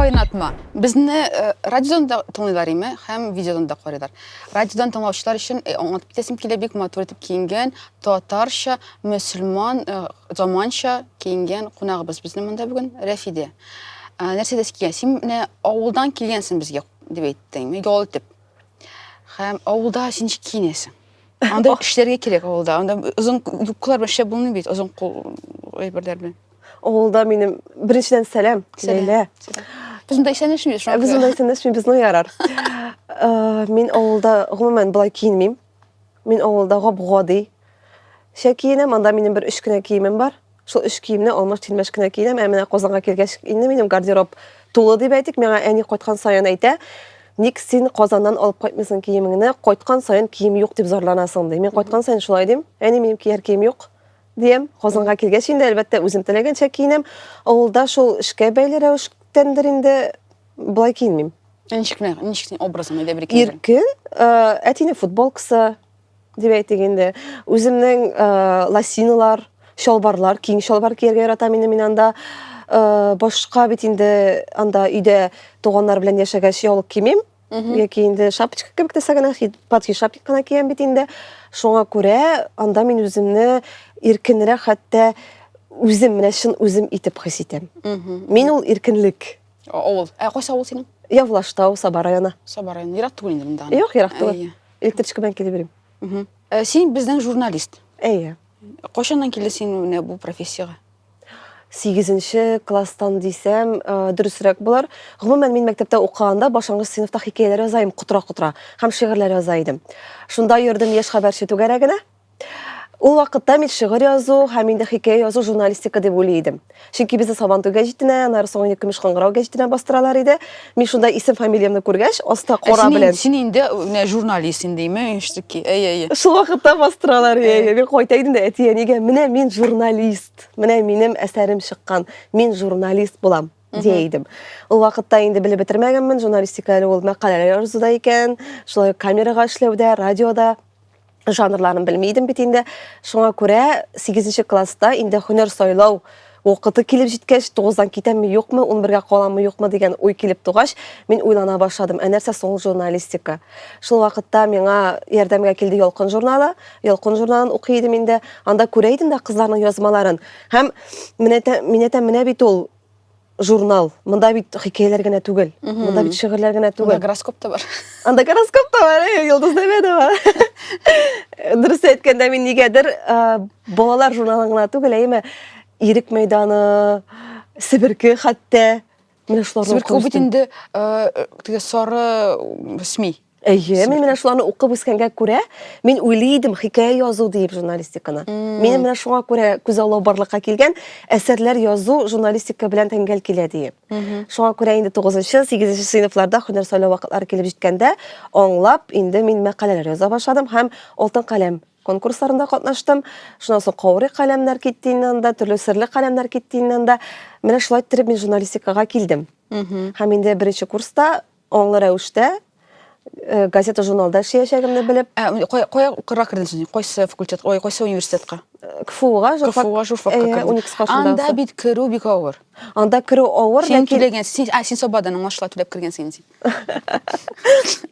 кайнатма. Безне радиодан да тыңлыйлар име, һәм видеодан да карыйлар. Радиодан тыңлаучылар өчен аңлатып китәсем килә, бик матур итеп киенгән, татарча, мөселман, заманча киенгән кунагыбыз безнең монда бүген Рәфидә. Нәрсә дә килгән? Син менә авылдан килгәнсең безгә дип әйттең, ял итеп. Һәм авылда син ничек киенәсең? Анда эшләргә кирәк авылда. Анда озын юбкалар белән эшләп булмый бит, озын әйберләр белән. Авылда минем беренчедән сәлам, Ләйлә. Без монда исәнләшмибез шуңа. Без монда исәнләшмибез, безне ярар. Мин авылда гомумән булай киенмим. Мин авылда гап-гади киенәм, анда минем бер 3 кенә киемем бар. Шул 3 киемне алмаш-тилмәш кенә киенәм. Менә Казанга килгәч инде минем гардероб тулы дип әйтик. Миңа әни кайткан саен әйтә: "Ник син Казаннан алып кайтмыйсың киемеңне? Кайткан саен кием юк дип зарланасың" ди. Мин кайткан саен шулай дим. Әни минем кияр кием юк дим. Казанга килгәч инде әлбәттә үзем теләгәнчә киенәм. Авылда шул эшкә бәйле рәвештәндер инде булай киенмим. Ничек образың иде бер Иркен, әтине футболкасы дип әйтик инде. Үземнең лосиналар, шалбарлар, киң шалбар кияргә яратам инде мин анда. Башка бит инде анда өйдә туганнар белән яшәгәч яулык киемим. Яки инде шапочка кебек тә сагана патчи шапканы киям бит инде. Шуңа күрә анда мин үземне иркенрәк, хәтта үзем менә шын үзем итеп хис итәм. Мин ул иркенлек. Авыл. Кайсы авыл синең? Явлаштау, Саба районы. Саба районы. Ерак түгел инде монда. Юк, ерак түгел. Электричка белән килеп йөрим. Син безнең журналист. Әйе. Кайчаннан килде син менә бу профессиягә? 8нче класстан дисәм, дөресрәк булар. Гомумән мин мәктәптә укыганда башлангыч сыйныфта хикәяләр язайм, кутра-кутра, һәм шигырьләр яза идем. Шунда йөрдем яшь хәбәрче түгәрәгенә. Ул вакытта мин шигырь язу һәм инде хикәя язу журналистика дип уйлыйдым. Чөнки безне Сабантуй гәҗитенә, аннары соң Көмеш кыңгырау гәҗитенә бастыралар иде. Мин шунда исем фамилиямны күргәч, аста кара белән. Син инде менә журналист индеме, инштуки. Әйе. Шул вакытта бастыралар. Мин кайта идем дә әтиянигә, менә мин журналист. Менә минем әсәрем чыккан. Мин журналист булам дидем. Ул вакытта инде белеп бетермәгәнмен, журналистика ул мәкаләләр язуда икән, шулай камерага эшләүдә, радиода жанрларын белмидем бит инде. Шуңа күрә 8нче класста инде һөнәр сайлау вакыты килеп җиткәч, 9дан китәмме юкмы, 11гә каламмы юкмы дигән уй килеп тугач, мин уйлана башладым. Нәрсә соң журналистика? Шул вакытта миңа ярдәмгә килде Ялкын журналы. Ялкын журналын укый идем инде. Анда күрә идем дә кызларның язмаларын. Һәм менә бит ул журнал. Монда бит хикәяләр генә түгел. Монда бит шигырьләр генә түгел. Гороскоп та бар. Анда гороскоп та бар, йолдыз нәмә дә бар. Дөрес әйткәндә мин нигәдер балалар журналын гына түгел, әйме Ирек мәйданы, Себерке хәтта менә шуларны укып бит инде теге сары СМИ. Әйе, мин менә шуларны укып үскәнгә күрә, мин уйлыйдым хикәя язу дип журналистиканы. Минем менә шуңа күрә күз аллау барлыкка килгән, әсәрләр язу журналистика белән тәңгәл килә диеп. Шуңа күрә инде 9нчы, 8нче сыйныфларда һөнәр сайлау вакытлары килеп җиткәндә, аңлап инде мин мәкаләләр яза башладым һәм алтын каләм конкурсларында катнаштым. Шуннан соң каурый каләмнәр китте инде, төрле серле каләмнәр китте инде. Менә шулай итеп мин журналистикага килдем. Һәм инде беренче курста аңлы рәвештә газета журналда эшләячәгемне белеп, кая укырга кирдең син? Кайсы факультет, кайсы университетка? КФУга, журфакка кирдең. Анда бит керү бик авыр. Анда керү авыр, ләкин син Сабадан аңлашыла түләп кергәнсең син.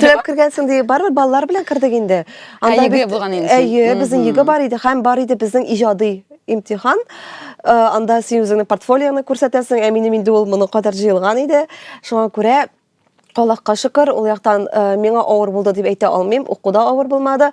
Түләп кергәнсең дип барбыр балалар белән кирдек инде. Анда бит булган инде. Әйе, безнең йөге бар иде, һәм бар иде безнең иҗади имтихан. Анда син үзеңнең портфолионы күрсәтәсең, минем инде ул моны кадәр җыелган иде. Шуңа күрә Аллаһка шөкер, ул яктан миңа авыр булды дип әйтә алмыйм, укуда авыр булмады.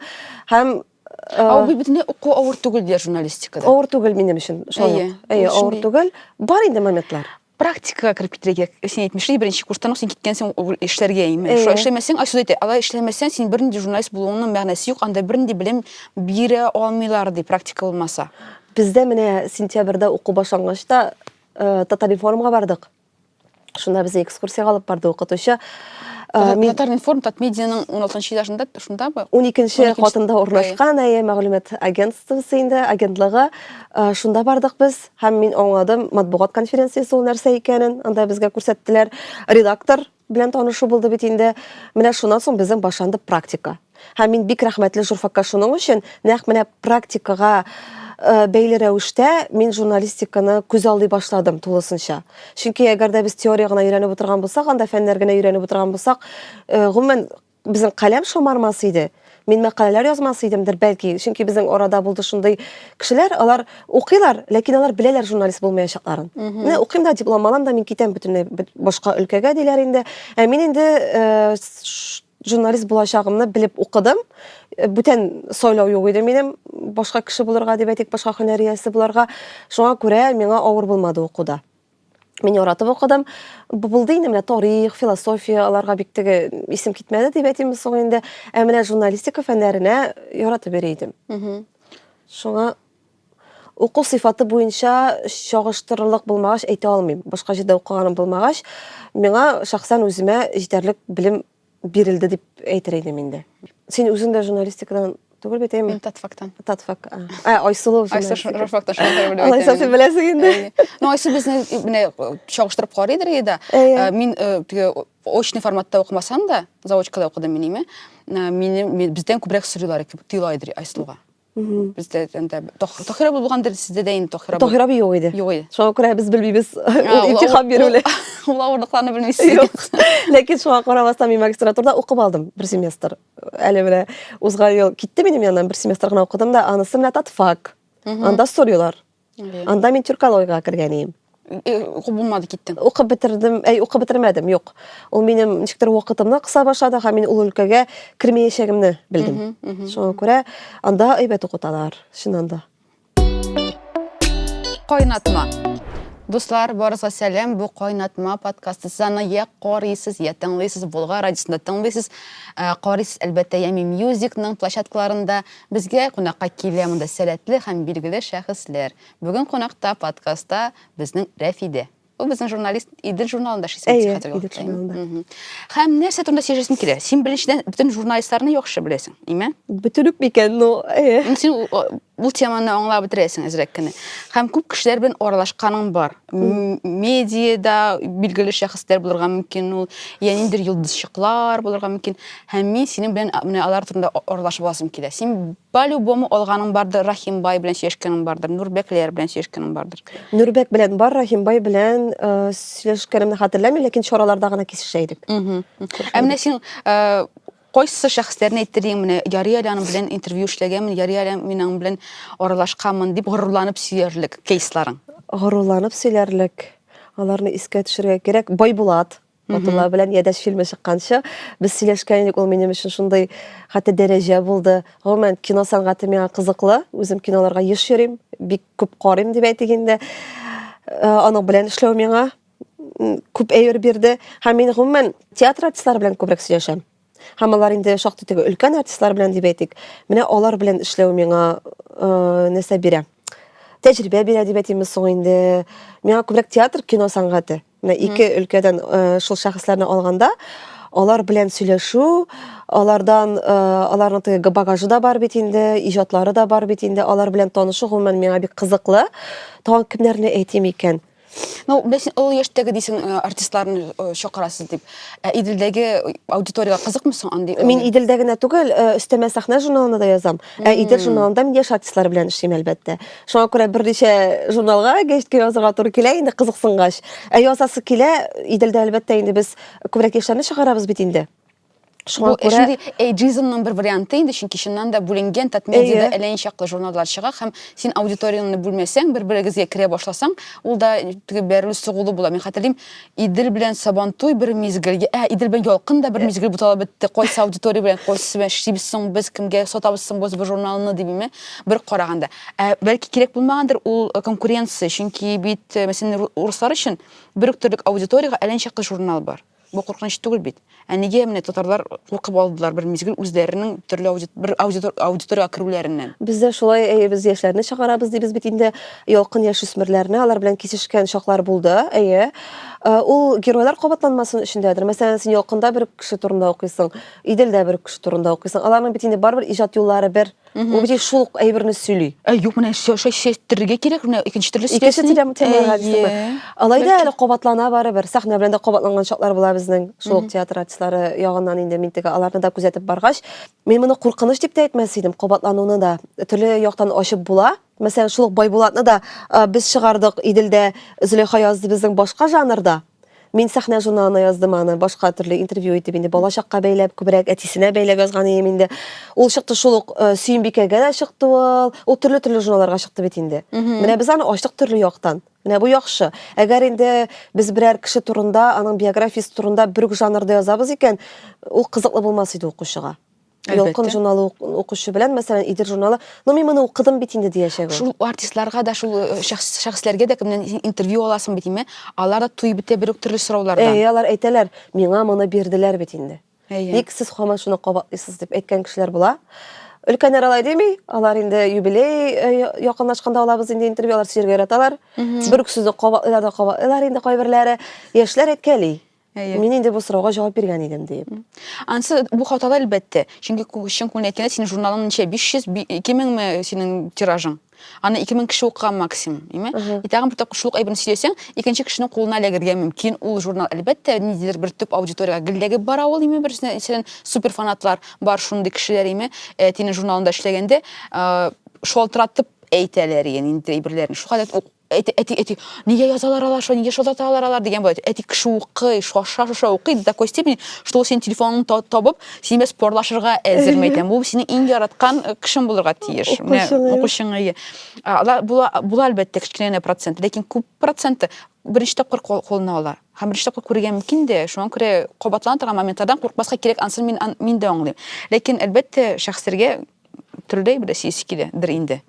Һәм бу битне уку авыр түгел ди журналистикада. Авыр түгел минем өчен. Әйе, авыр түгел. Бар инде моментлар. Практикага кирип китәргә, син әйтмешли, беренче курстан син киткәнсең эшләргә име. Шулай эшләмәсәң, сүз әйтә, алай эшләмәсәң, син бернинди журналист булуыңның мәгънәсе юк, анда бернинди белем бирә алмыйлар ди, практика булмаса. Бездә менә сентябрьдә уку башлангачта Татаринформга бардык. Шунда безне экскурсияга алып барды укытучы. Татаринформ Татмедианың 16нчы этажында, шундабы? 12нче катында урнашкан, мәгълүмат агентствосы инде, агентлыгы. Шунда бардык без, һәм мин аңладым матбугат конференциясе ул нәрсә икәнен. Анда безгә күрсәттеләр. Редактор белән танышу булды бит инде. Менә шуннан соң безнең башланды практика. Һәм мин бик рәхмәтле журфакка шуның өчен, нәкъ менә практикага бәйле рәвештә мин журналистиканы күз алдый башладым тулысынча. Чөнки әгәр дә без теория гына өйрәнеп утырган булсак, анда фәннәр генә өйрәнеп утырган булсак, гомумән безнең каләм шомармас иде. Мин мәкаләләр язмас идемдер бәлки, чөнки безнең арада булды шундый кешеләр, алар укыйлар, ләкин алар беләләр журналист булмаячакларын. Менә укыйм да, диплом алам да, мин китәм бөтенләй башка өлкәгә диләр инде. Мин инде журналист булачагымны белеп укыдым. Бүтән сайлау юк иде минем, башка кеше булырга дип әйтик, башка һөнәр иясе булырга. Шуңа күрә миңа авыр булмады укуда. Мин яратып укыдым. Булды инде менә тарих, философия, аларга бик теге исем китмәде дип әйтим соң инде. Менә журналистика фәннәренә яратып йөри идем. Шуңа уку сыйфаты буенча чагыштырырлык булмагач әйтә алмыйм. Башка җирдә укыганым булмагач, миңа шәхсән үземә җитәрлек белем бирелде дип әйтер идем инде. Син үзең дә журналистикадан түгел бит әйме? Мин татфактан. Татфак. Айсылу Журфактан шулай белеп Алайса син беләсең инде. Айсы безне менә чагыштырып карыйдыр иде. Мин теге очный форматта укымасам да, заочкада укыдым минеме. Бездән күбрәк сорыйлар тыйлайдыр Айсылуга. Бездә Тохира булгандыр, сездә дә инде Тохира. Тохира юк иде. Юк иде. Шуңа күрә без белмибез имтихан бирүле. Ул авырлыкларны белмисез. Ләкин шуңа карамастан мин магистратурада укып алдым бер семестр. Әле менә узган ел китте минем яннан бер семестр гына укыдым да, анысы менә татфак. Анда сорыйлар. Анда мин тюркологиягә кергән идем. Укып булмады, киттең. Укып бетердем, укып бетермәдем, юк. Ул минем ничектер вакытымны кыса башлады һәм мин ул өлкәгә кирмәячәгемне белдем. Шуңа күрә анда әйбәт укыталар, чыннан да. Кайнатма. Дуслар, барыгызга сәлам. Бу Кайнатма подкасты. Сез аны я карыйсыз, я тыңлыйсыз, Болгар радиосында тыңлыйсыз. Карыйсыз әлбәттә Ями Musicның площадкаларында. Безгә кунакка килә монда сәләтле һәм билгеле шәхесләр. Бүген кунакта подкастта безнең Рәфидә. Ул безнең журналист Идел журналында эшләсә хәзер. Һәм нәрсә турында сөйләшәсем килә? Син беренчедән бөтен журналистларны яхшы беләсең, име? Бөтенлек микән, ну, Син бу теманы аңлап бетерәсең әзрәк кенә. Һәм күп кешеләр белән аралашканың бар. Медиада билгеле шәхесләр булырга мөмкин, ул янидер йолдызчыклар булырга мөмкин. Һәм мин синең белән менә алар турында аралашып аласым килә. Син по-любому алганың бардыр, Рахимбай белән сөйләшкәнең бардыр, Нурбәкләр белән сөйләшкәнең бардыр. Нурбәк белән бар, Рахимбай белән сөйләшкәнемне хәтерләмим, ләкин чараларда гына кисешәйдек. Менә син кайсы шәхесләрне әйттең, менә Ярия аның белән интервью эшләгәнмен, Ярия минең белән аралашканмын дип горурланып сөйләрлек кейсларың. Горурланып сөйләрлек. Аларны искә төшерергә кирәк. Байбулат Батулла белән Ядәш фильмы чыкканчы без сөйләшкән идек, ул минем өчен шундый хәтта дәрәҗә булды. Гомумән кино сәнгате миңа кызыклы. Үзем киноларга еш йөрим, бик күп карыйм дип әйтик инде. Аның белән эшләү миңа күп әйбер бирде. Һәм мин гомумән театр артистлары белән күбрәк сөйләшәм. Һәм алар инде шактый теге өлкән артистлар белән дип әйтик. Менә алар белән эшләү миңа нәрсә бирә? Тәҗрибә бирә дип әйтимез соң инде. Миңа күбрәк театр, кино сәнгате. Менә ике өлкәдән шул шәхесләрне алганда, алар белән сөйләшү, алардан аларның теге багажы да бар бит инде, иҗатлары да бар бит инде, алар белән танышу гомумән миңа бик кызыклы. Тагын кемнәрне әйтим икән? Ну, беләсең, ул яшьтәге дисең артистларны чакырасыз дип. Иделдәге аудиторияга кызыкмысың андый? Мин Иделдә генә түгел, өстәмә сәхнә журналында да язам. Идел журналында мин яшь артистлар белән эшлим әлбәттә. Шуңа күрә берничә журналга гәҗиткә язырга туры килә инде кызыксынгач. Язасы килә, Иделдә әлбәттә инде без күбрәк яшьләрне чыгарабыз бит инде. Бу эшли эйджизмның бер варианты инде, чөнки шуннан да бүленгән татмедиада әллә ничаклы журналлар чыга һәм син аудиторияны бүлмәсәң, бер-берегезгә керә башласаң, ул да теге бәрелү сугулы була. Мин хәтерлим, Идел белән Сабантуй бер мизгелгә, Идел белән Ялкын да бер мизгел бутала бетте. Кайсы аудитория белән кайсы эшлибез соң, без кемгә сатабыз соң бу журналны дибеме? Бер караганда. Бәлки кирәк булмагандыр ул конкуренция, чөнки бит мәсәлән руслар өчен бер үк төрлек аудиторияга әллә ничаклы журнал бар. Бу куркыныч түгел бит. Нигә менә татарлар куркып алдылар бер мизгел үзләренең төрле аудитория керүләреннән? Бездә шулай без яшьләрне чыгарабыз дибез бит инде, ялкын яшүсмерләрне, алар белән кисешкән шаклар булды. Ул геройлар кабатланмасын өчендәдер. Мәсәлән, син ялкында бер кеше турында укыйсың, Иделдә бер кеше турында укыйсың. Аларның бит инде барбер иҗат юллары бер. Ул бит шул әйберне сөйли. Юк, менә шәйшәтергә кирәк, менә икенче төрле сөйләсен. Алайда әле кабатлана барыбер. Сәхнә белән дә кабатланган шаклар була безнең шул театр артистлары ягыннан инде мин теге аларны да күзәтеп баргач, мин моны куркыныч дип тә әйтмәс идем. Кабатлануны да төрле яктан ачып була. Мәсәлән, шул Байбулатны да без чыгардык Иделдә, Зөләйха язды безнең башка жанрда. Мин сәхнә журналына яздым аны, башка төрле интервью итеп инде балачакка бәйләп, күбрәк әтисенә бәйләп язган идем инде. Ул чыкты шул ук Сөембикәгә дә чыкты ул. Ул төрле журналларга чыкты бит инде. Менә без аны ачтык төрле яктан. Менә бу яхшы. Әгәр инде без берәр кеше турында, аның биографиясе турында бер үк жанрда язабыз икән, ул кызыклы булмас иде укучыга. Ялкын журналы укучы белән, мәсәлән, Идел журналы, ну мин моны укыдым бит инде диячәк. Шул артистларга да, шул шәхесләргә дә кемнән интервью аласың бит име? Алар да туй битә бер үк төрле сораулардан. Алар әйтәләр, миңа моны бирделәр бит инде. Ник сез һаман шуны кабатлыйсыз дип әйткән кешеләр була. Өлкәннәр алай дими, алар инде юбилей якынлашканда алабыз инде интервьюлар сөйләргә яраталар. Бер үк сүзне кабатлыйлар да кабатлыйлар инде кайберләре. Яшьләр әйткәли. Мин инде бу сорауга җавап биргән идем дип. Ансы бу хатада әлбәттә. Чөнки чын күңелдән әйткәндә синең журналың ничә 500 2000 ме синең тиражың. Аны 2000 кеше укыган максимум, име? Тагын бер тапкыр шул әйберне сөйләсәң, икенче кешенең кулына эләгергә мөмкин. Ул журнал әлбәттә ниндидер бер төп аудиторияга гелләгеп бара ул, име? Берсенә мәсәлән супер фанатлар бар шундый кешеләр, име? Тинең журналында эшләгәндә шалтыратып әйтәләр, ягъни инде әйберләрне. Шу хәлет эти нигә язалар алар, нигә шалтыраталар алар дигән булат. Эти кеше укый, шаша укый до такой степени, что ул син телефонын табып, сине спорлашырга әзер мәйтәм. Бу синең иң яраткан кешең булырга тиеш. Менә укучыңа. Була әлбәттә кичкенә процент, ләкин күп проценты беренче тапкыр кулына алар. Һәм беренче тапкыр күргән мөмкин дә, шуңа күрә кабатланып торган моментлардан куркмаска кирәк, ансын мин дә аңлыйм. Ләкин әлбәттә шәхсләргә төрле бер сисе киләдер инде.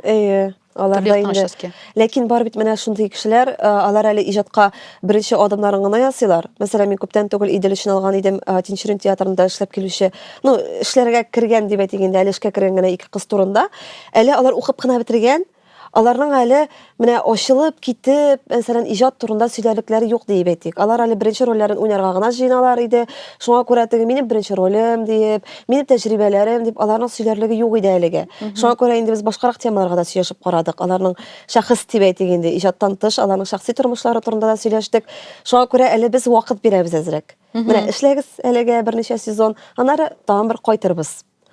Алар да инде. Ләкин бар бит менә шундый кешеләр, алар әле иҗатка беренче адымнарын гына ясыйлар. Мәсәлән, мин күптән түгел Идел өчен алган идем Тинчурин театрында эшләп килүче. Ну, эшләргә кергән дип әйтгәндә, әле эшкә кергән генә ике кыз турында. Әле алар укып кына бетергән. Аларның әле менә ачылып китеп, мәсәлән, иҗат турында сөйләрлекләре юк дип әйтик. Алар әле беренче рольләрен уйнарга гына җыйналар иде. Шуңа күрә теге минем беренче ролем дип, минем тәҗрибәләрем дип аларның сөйләрлеге юк иде әлегә. Шуңа күрә инде без башкарак темаларга да сөйләшеп карадык. Аларның шәхес дип әйтик инде, иҗаттан тыш аларның шәхси тормышлары турында да сөйләштек. Шуңа күрә әле без вакыт бирәбез әзрәк. Менә эшләгез әлегә берничә сезон, аннары тагын бер кайтырбыз.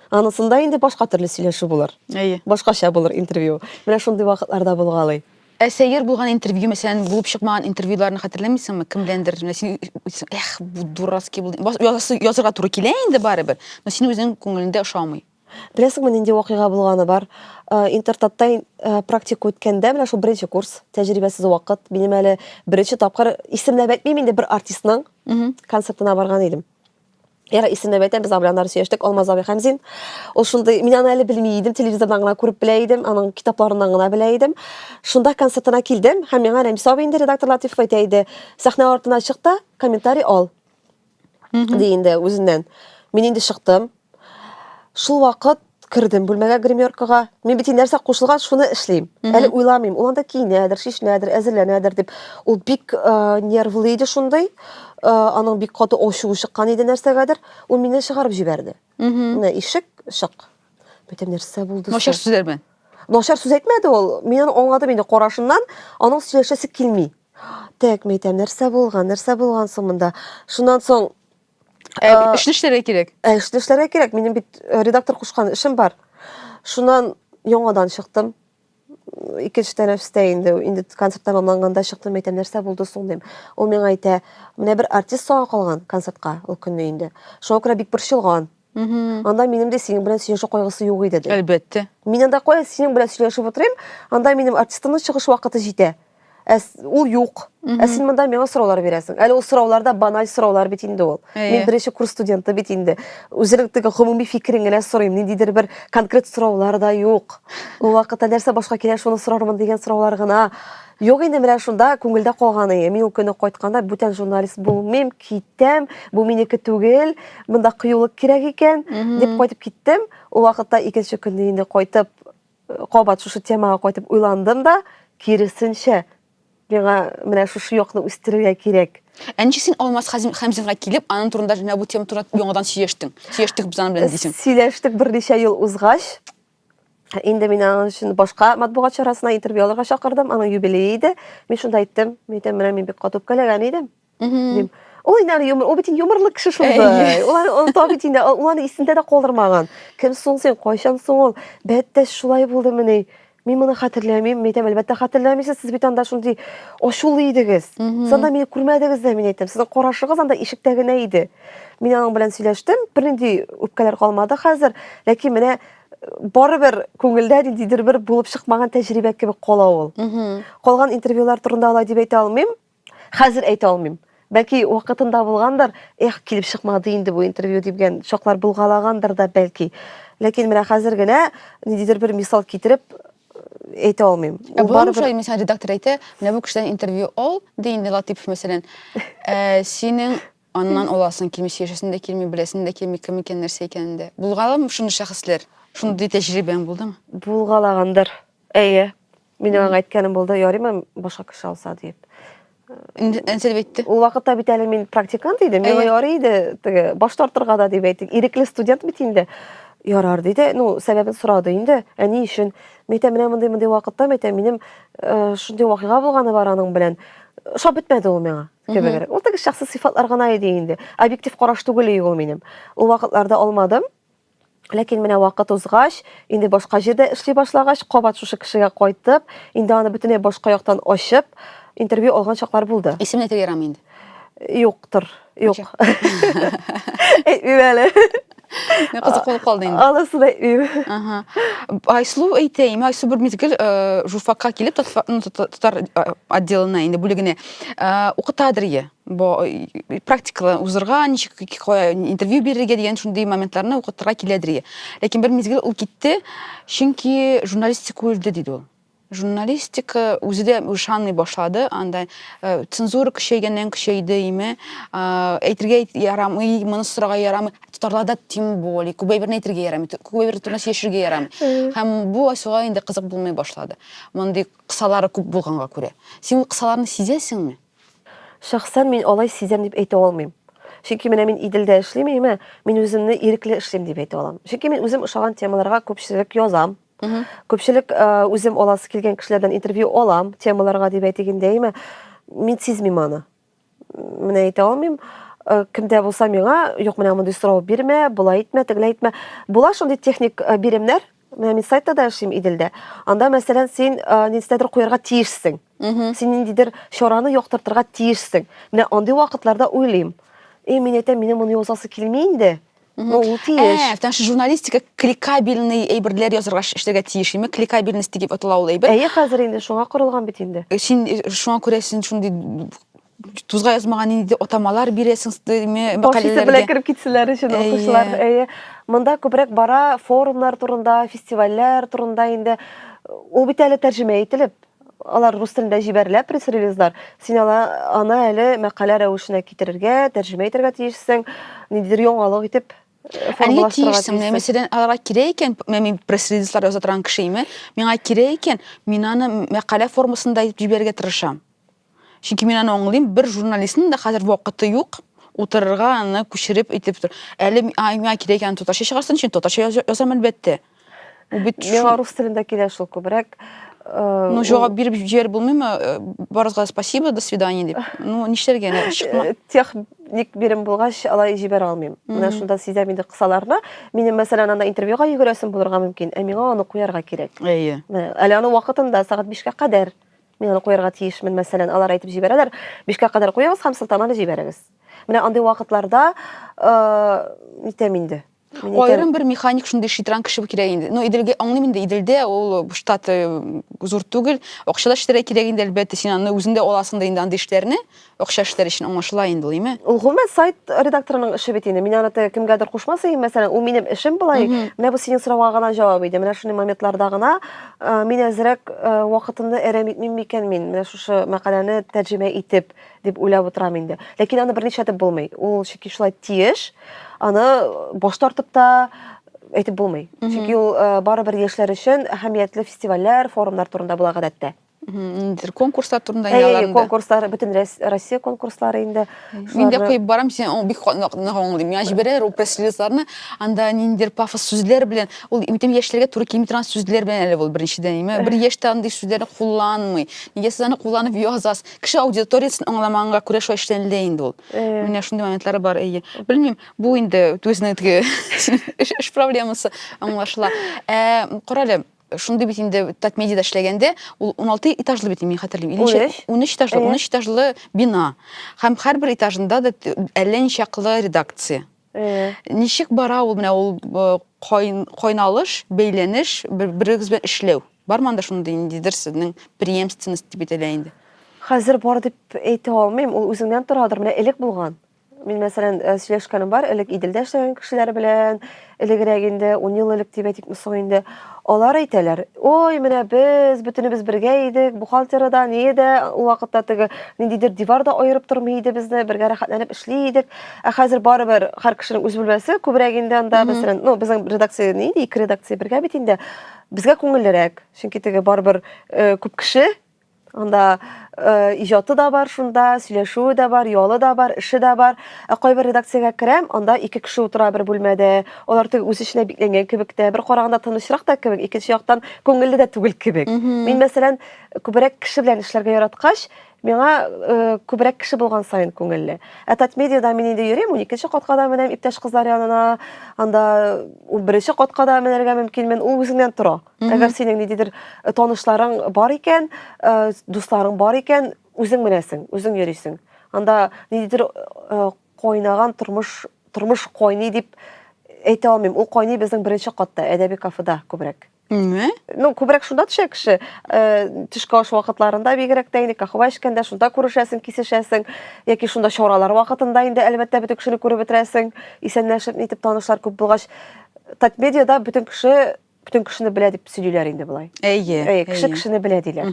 Анысында инде башка төрле сөйләшү булыр. Башкача булыр интервью. Менә шундый вакытларда булгалый. Сәер булган интервью, мәсәлән, булып чыкмаган интервьюларны хәтерләмисеңме? Кем беләндер, бу дурацкий булды. Язырга туры килә инде барыбер. Но син үзең күңелендә ошамый. Беләсеңме, нинди вакыйга булганы бар? Интертатта практика үткәндә, менә шул беренче курс, тәҗрибәсез вакыт, минем әле беренче тапкыр исемләп әйтмим инде бер артистның концертына барган идем. Яра исемне әйтәм, без абыйлар сөйләштек, Алмаз абый Хәмзин. Ул шундый, мин аны әле белми идем, телевизордан гына күреп белә идем, аның китапларыннан гына белә идем. Шунда концертына килдем, һәм миңа Рәмис абый инде редактор Латиф әйтә иде, сәхнә артына чык та, комментарий ал. Ди инде үзеннән. Мин инде чыктым. Шул вакыт кирдем бүлмәгә гримеркага. Мин бит нәрсә кушылган, шуны эшлим. Әле уйламыйм. Ул анда киенәдер, шишнәдер, әзерләнәдер дип. Ул бик нервлы иде шундай. Аның бик каты ачуы чыккан иде нәрсәгәдер. Ул мине чыгарып җибәрде. Менә ишек чык. Битем нәрсә булды? Начар сүзләр белән. Начар сүз әйтмәде ул. Мин аңладым инде карашыннан, аның сөйләшәсе килми. Тәк мәйтәм, нәрсә булган соң монда. Шуннан соң эшне эшләргә кирәк. Эшне эшләргә кирәк. Минем бит редактор кушкан эшем бар. Шуннан яңадан чыктым. Икенче тәнәфестә инде концерт тәмамланганда чыктым, әйтәм, нәрсә булды соң дим. Ул миңа әйтә, менә бер артист сага калган концертка ул көнне инде. Шуңа күрә бик борчылган. Анда минем дә синең белән сөйләшү кайгысы юк иде. Әлбәттә. Мин анда кая синең белән сөйләшеп утырыйм, анда минем артистның чыгыш вакыты җитә. Ул юк. Син монда миңа сораулар бирәсең. Әле ул сорауларда баналь сораулар бит инде ул. Мин беренче курс студенты бит инде. Үзенең теге гомуми фикерен генә сорыйм. Ниндидер бер конкрет сораулар да юк. Ул вакытта нәрсә башка килә, шуны сорармын дигән сораулар гына. Юк инде, менә шунда күңелдә калганы. Мин ул көнне кайтканда бүтән журналист булмыйм, китәм. Бу минеке түгел. Монда кыюлык кирәк икән дип кайтып киттем. Ул вакытта икенче көнне инде кайтып, кабат шушы темага кайтып уйландым да, киресенчә миңа менә шушы якны үстерергә кирәк. Ничек син Алмаз Хәмзинга килеп, аның турында менә бу тема турында яңадан сөйләштең. Сөйләштек без аның белән дисең. Сөйләштек берничә ел узгач. Инде мин аның өчен башка матбугат чарасына интервью алырга чакырдым. Аның юбилее иде. Мин шунда әйттем, менә мин бик каты үпкәләгән идем. Дим, Ул инде юмор, ул бит юморлы кеше шунда. Ул таbii бит инде, уларны исендә дә калдырмаган. Кем соң син, кайчан соң ул? Бәттә шулай булды менә. Мин моны хәтерләмим, мәйтәм, әлбәттә хәтерләмисез, сез бит анда шундый ачулы идегез. Сез анда мине күрмәдегез дә, мин әйтәм. Сезнең карашыгыз анда ишектә генә иде. Мин аның белән сөйләштем, бернинди үпкәләр калмады хәзер, ләкин менә барыбер күңелдә ниндидер бер булып чыкмаган тәҗрибә кебек кала ул. Калган интервьюлар турында алай дип әйтә алмыйм. Хәзер әйтә алмыйм. Бәлки вакытында булгандыр, килеп чыкмады инде бу интервью дигән шаклар булгалагандыр да бәлки. Ләкин менә хәзер генә ниндидер бер мисал китереп әйтә алмыйм. Барыбер шулай, mesela редактор әйтә, менә бу кешедән интервью ал, диенде Латипов мәсәлән. Синең аннан аласың килми, яшәсен дә килми, беләсен дә килми, кем икән, нәрсә икәнен дә. Булганмы шундый шәхесләр? Шундый тәҗрибәң булдымы? Булгалагандыр. Әйе. Минем аңа әйткәнем булды, ярыймы башка кеше алса дип. Нәрсә дип әйтте? Ул вакытта бит әле мин практикант идем, миңа ярый иде, теге баш тартырга да дип әйтик. Ирекле студент бит инде. Ярар диде. Ну, сәбәбен сорады инде. Ни өчен? Мәйтәм, менә мондый вакытта мәйтәм, минем шундый вакыйга булганы бар аның белән. Шап бетмәде ул миңа. Кебегрәк. Ул теге шәхси сыйфатлар гына иде инде. Объектив караш түгел ул минем. Ул вакытларда алмадым. Ләкин менә вакыт узгач, инде башка җирдә эшли башлагач, кабат шушы кешегә кайтып, инде аны бөтенләй башка яктан ачып, интервью алган чаклар булды. Исем әйтергә ярамый инде. Юктыр. Юк. Әйтмим әле. Кызык булып калды инде. Алысын әйтмим. Айсылу әйтәйем, Айсу бер мизгел журфакка килеп, татар отделына инде бүлегенә укытадыр ие. Бу практикала узырга, ничек интервью бирергә дигән шундый моментларны укытырга киләдер ие. Ләкин бер мизгел ул китте, чөнки журналистика үлде диде ул. Журналистика үзе ышанмый башлады, анда цензура көчәйгәннән көчәйде име, әйтергә ярамый, моны сорарга ярамый, татарларда тем более, күбәйберне әйтергә ярамый, күбәйбер турында сөйләшергә ярамый. Һәм бу Айсуга инде кызык булмый башлады. Мондый кысалары күп булганга күрә. Син ул кысаларны сизәсеңме? Шәхсән мин алай сизәм дип әйтә алмыйм. Чөнки менә мин Иделдә эшлим, мин үземне ирекле эшлим дип әйтә алам. Чөнки мин үзем ошаган темаларга күпчелек язам. Күпчелек үзем аласы килгән кешеләрдән интервью алам, темаларга дип әйтгәндә, мин сизмим аны. Менә әйтә алмыйм. Кемдә булса миңа, юк, менә мондый сорау бирмә, булай итмә, тегеләй итмә. Була шундый техник биремнәр. Менә мин сайтта да эшлим Иделдә. Анда мәсәлән син ниндидер куярга тиешсең. Син ниндидер чараны яктыртырга тиешсең. Менә андый вакытларда уйлыйм. Мин әйтәм, минем моны язасы килми инде. Ну, ул тиеш. Потому что журналистика кликабельный әйберләр язырга эшләргә тиеш име, кликабельность дип атала ул әйбер. Әйе, хәзер инде шуңа корылган бит инде. Син шуңа күрә син шундый тузга язмаган инде атамалар бирәсең мәкаләләргә. Белә кирип китсәләр өчен укучылар. Әйе. Монда күбрәк бара форумнар турында, фестивальләр турында инде. Ул бит әле тәрҗемә ителеп, алар рус телендә җибәрелә пресс-релизлар. Син аны әле мәкалә рәвешенә китерергә, тәрҗемә итәргә тиешсең, ниндидер яңалык итеп формалаштырырга тиешсең. Мәсәлән, аларга кирәк икән, мин пресс-релизлар яза торган кеше име, миңа кирәк икән, мин аны мәкалә формасында итеп җибәрергә тырышам. Чөнки мин аны аңлыйм, бер журналистның да хәзер вакыты юк, утырырга аны күчереп итеп тор. Әле миңа кирәк икән татарча чыгарсын өчен татарча язам әлбәттә. Бу бит миңа рус телендә килә шул күбрәк. Ну, җавап биреп җибәр булмыймы? Барыгызга спасибо, до свидания дип. Ну, нишләргә чыкма. Техник бирем булгач, алай җибәрә алмыйм. Менә шунда сизәм инде кысаларны. Минем мәсәлән анда интервьюга йөгерәсем булырга мөмкин, ә миңа аны куярга кирәк. Әйе. Әле аны вакытында сәгать 5-кә кадәр мин аны куярга тиешмен, мәсәлән, алар әйтеп җибәрәләр, 5-кә кадәр куябыз һәм сылтаманы җибәрегез. Менә андый вакытларда нитәм инде. Айрым бер механик шундый шитран кеше кирәк инде. Ну, Иделгә аңлыйм инде, Иделдә ул штат зур түгел, акчада эшләргә кирәк инде әлбәттә, син аны үзендә аласың да инде андый эшләрне, акча эшләр өчен аңлашыла инде, димме? Ул гомумән сайт редакторының эше бит инде. Мин аны кемгәдер кушмасам, мәсәлән, ул минем эшем булай, менә бу синең сорауга гына җавап иде. Менә шундый моментларда гына мин әзрәк вакытымны әрәм итмим микән мин, менә шушы мәкаләне тәрҗемә итеп дип уйлап утырам инде. Ләкин аны берничә дип булмый. Ул чөнки шулай тиеш, аны баш тартып та әйтеп булмый. Чөнки ул барыбер яшьләр өчен әһәмиятле фестивальләр, форумнар турында була гадәттә. Ниндир конкурслар турында Әй, аларында. конкурслар, бүтін Россия конкурслары инде. Мен де куеп барам, сен он бик нагыңлыйм. Мен жиберер у пресс-релизларны, анда ниндир пафос сүзләр белән, ул имтем яшьләргә туры килми торган сүзләр белән әле ул беренчедән име. Бер яшьтә андый сүзләрне кулланмый. Нигә сез аны кулланып язасыз? Кеше аудиториясын аңламаганга күрә шулай эшләнелә инде ул. Менә шундый моментлары бар, әйе. Белмим, бу инде үзенең теге эш проблемасы аңлашыла. Карале, шундый бит инде Татмедиада эшләгәндә, ул 16 этажлы бит, мин хәтерлим. 13 этажлы, 13 этажлы бина. Һәм һәрбер этажында да әллә ничаклы редакция. Ничек бара ул менә ул кайналыш, бәйләнеш, бер-берегез белән эшләү? Бармы анда шундый индидер сезнең преемственность дип әйтелә инде? Хәзер бар дип әйтә алмыйм, ул үзеңнән торадыр. Менә элек булган. Мин мәсәлән сөйләшкәнем бар, элек Иделдә эшләгән кешеләр белән, элегрәк инде 10 ел элек дип әйтик соң инде. Алар әйтәләр: "Ой, менә без бөтенебез бергә идек, бухгалтерда, ниедә, ул вакытта теге ниндидер диварда аерып тормый иде безне, бергә рәхәтләнеп эшли идек. Ә хәзер барыбер һәр кешенең үз бүлмәсе, күбрәк инде анда мәсәлән, безнең редакция ниде, 2 редакция бергә бит инде. Безгә күңеллерәк, чөнки теге барыбер күп кеше, анда иҗаты да бар шунда, сөйләшүе дә бар, ялы да бар, эше дә бар. Кайбер редакциягә керәм, анда 2 кеше утыра бер бүлмәдә. Алар теге үз эшенә бикләнгән кебек тә, бер караганда тынычрак та кебек, икенче яктан күңелле дә түгел кебек. Мин мәсәлән күбрәк кеше белән эшләргә яраткач, миңа күбрәк кеше булган сайын күңелле. Татмедиада мин инде йөрим, 12нче катка да менәм иптәш кызлар янына, анда 11нче катка да менәргә мөмкинмен, ул үзеңнән тора. Әгәр синең ниндидер танышларың бар икән, дусларың бар икән, үзең менәсең, үзең йөрисең. Анда ниндидер кайнаган тормыш кайный дип әйтә алмыйм. Ул кайный безнең беренче катта, әдәби кафеда күбрәк. Ну, күбрәк шунда төшә кеше. Төшке аш вакытларында бигрәк тә инде кахва эчкәндә шунда күрешәсең, кисешәсең, яки шунда чаралар вакытында инде әлбәттә бөтен кешене күреп бетерәсең, исәнләшеп нитеп танышлар күп булгач. Татмедиада бөтен кешене белә дип сөйлиләр инде булай. Әйе. Кеше кешене белә диләр.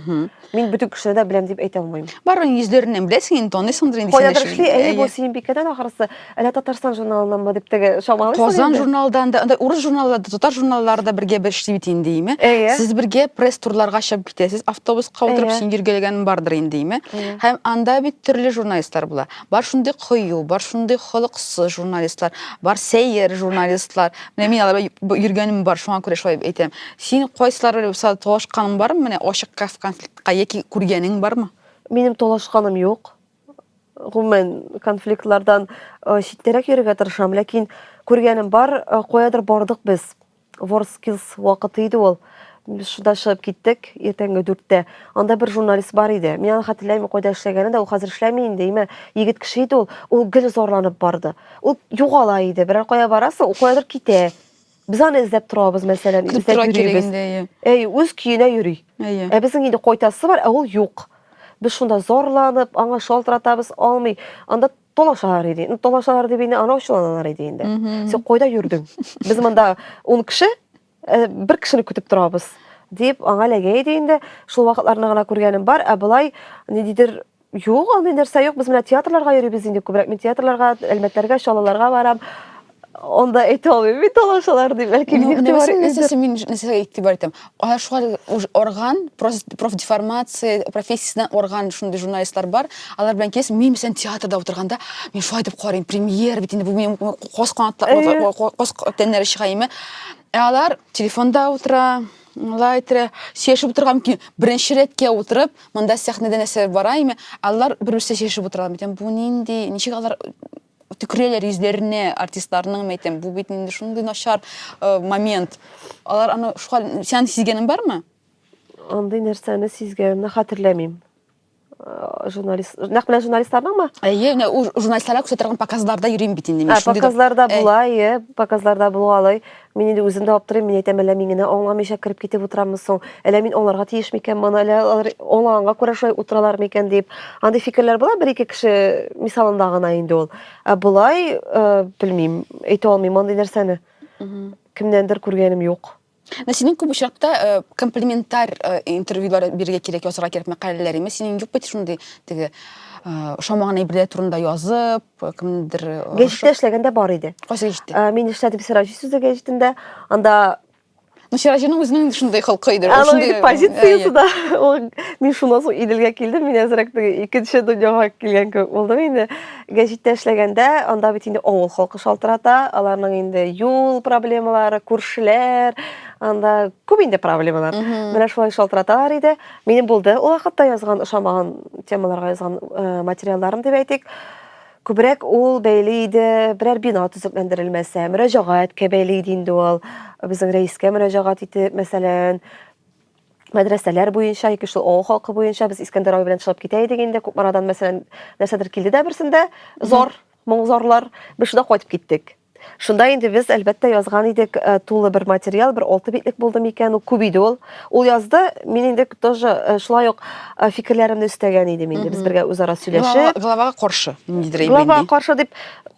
Мин бөтен кешене дә беләм дип әйтә алмыйм. Барың йөзләреннән беләсең инде, танысыңдыр инде Кайдадыр эшли, бу Сөембикәдән ахрысы, әле Татарстан журналыннанмы дип теге шамалыйсың. Казан журналдан да, анда урыс журналларда, татар журналларда бергә бер эшли бит инде, име? Сез бергә пресс турларга чыгып китәсез, автобуска утырып син йөргәләгән бардыр инде, име? Һәм анда бит төрле журналистлар була. Бар шундый кыю, бар шундый холыксыз журналистлар, бар сәйер журналистлар. Менә мин аларга йөргәнем бар, шуңа күрә шулай әйтәм. Син кайсылары талашканың бармы менә ачык конфликтка яки күргәнең бармы? Минем талашканым юк. Гомумән конфликтлардан читтәрәк йөрергә тырышам, ләкин күргәнем бар, каядыр бардык без. Ворскилс вакыты иде ул. Без шунда чыгып киттек, иртәнге 4тә. Анда бер журналист бар иде. Мин аны хәтерләмим, кайда эшләгәнен дә, ул хәзер эшләми инде, име? Егет кеше иде ул. Ул гел зарланып барды. Ул югала иде. Берәр кая барасы, ул каядыр китә. Biz аны эзләп торабыз, мәсәлән, Тора кирәгендә. Үз көенә йөри. Безнең инде кайтасы бар, ул юк. Без шунда зарланып, аңа шалтыратабыз, алмый. Анда талашалар иде. Талашалар дип инде аны ачуланалар иде инде. Сен кайда йөрдең? Без монда 10 кеше, бер кешене көтеп торабыз дип аңа ләгә иде инде. Шул вакытларны гына күргәнем бар, булай ниндидер юк, андый нәрсә юк. Без менә театрларга йөрибез инде, күбрәк мин театрларга, әлмәтләргә, шалаларга барам. Onda әйтә алмыйм, бит талашалар дип. Бәлки мин игътибар итәм. Шулай орган, профдеформация, профессиясеннан орган шундый журналистлар бар. Алар белән кес, мин мәсәлән театрда утырганда, мин шулай дип карыйм, премьер бит инде бу минем кос тәннәре чыга име. Алар телефонда утыра, лайтра, сөйләшеп утырган мөмкин. Беренче рәткә утырып, монда сәхнәдә нәрсә бара име? Алар бер-берсе сөйләшеп утыралар. Мәйтәм, бу нинди, ничек алар төкрәләр йөзләренә артистларның, мәйтәм, бу бит инде шундый начар момент. Алар аны шулай сен сизгәнең бармы? Андый нәрсәне сизгәнемне хәтерләмим. Нәкъ менә журналистларныңмы? Әйе, журналистларга күрсәтергән показларда йөрим бит инде. Показларда була, показларда булалай. Мин инде үзем дә аптырыйм, мин әйтәм, әллә мин генә аңламыйча кирип китеп утыраммы соң? Әллә мин аңларга тиеш микән моны? Әллә аңлаганга күрә шулай утыралар микән дип. Андый фикерләр була, бер-ике кеше мисалында гына инде ул. Булай, белмим, әйтә алмыйм андый нәрсәне. Кемнәндер күргәнем юк. Синең күп очракта комплиментар интервьюлар бирергә кирәк, язарга кирәк мәкаләләр име? Синең юк бит шундый теге ошамаган әйберләр турында язып, кемдер гәҗиттә эшләгәндә бар иде. Кайсы гәҗиттә? Мин эшләдем Сираҗи сүзе гәҗитендә. Анда Нушираҗаның үзенең шундый холкыйдыр. Аның инде позициясы да, ул мин шуннан соң Иделгә килдем, мин әзрәк икенче дөньяга килгән кебек булдым инде. Гәҗиттә эшләгәндә, анда бит инде авыл халкы шалтырата, аларның инде юл проблемалары, күршеләр, анда күп инде проблемалар. Менә шулай шалтыраталар иде. Минем булды ул вакытта язган, ошамаган темаларга язган материалларым дип әйтик. Күбрәк ул бәйле иде, берәр бина төзекләндерелмәсә, мөрәҗәгатькә бәйле иде инде ул. Безнең рәискә мөрәҗәгать итеп, мәсәлән, мәдрәсәләр буенча, яки шул авыл халкы буенча без Искәндәр ай белән чыгып китә идек инде. Күпмарадан мәсәлән, нәрсәдер килде дә берсендә, зор, моңзорлар, без шунда кайтып киттек. Шунда инде без әлбәттә язган идек тулы бер материал, бер 6 битлек булды микән, ул күп иде ул. Ул язды, мин инде тоже шулай ук фикерләремне өстәгән идем инде. Без бергә үзара сөйләшеп, Главага каршы. Ниндидер глава әйбенди. каршы дип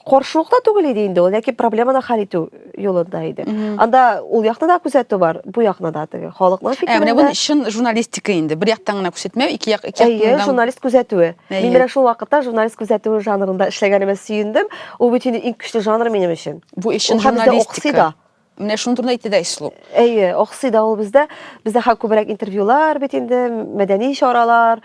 каршылык та түгел иде инде ул, ләкин проблеманы хәл итү юлында иде. Анда ул якны да күзәтү бар, бу якны да теге халыкның Менә бу фикерендә. чын журналистика инде. Бер яктан гына күрсәтмәү, ике Әйе, яктан. журналист күзәтүе. Әйе. Мин менә шул вакытта журналист күзәтүе жанрында эшләгәнемә сөендем. Ул бит инде иң көчле жанр минем өчен. Бу ишен Ул һәм бездә журналистика. оксый да. Менә шуны турында әйтте дә Ислу. Әйе, оксый да ул бездә. Бездә һәм күбрәк интервьюлар бит инде, мәдәни чаралар.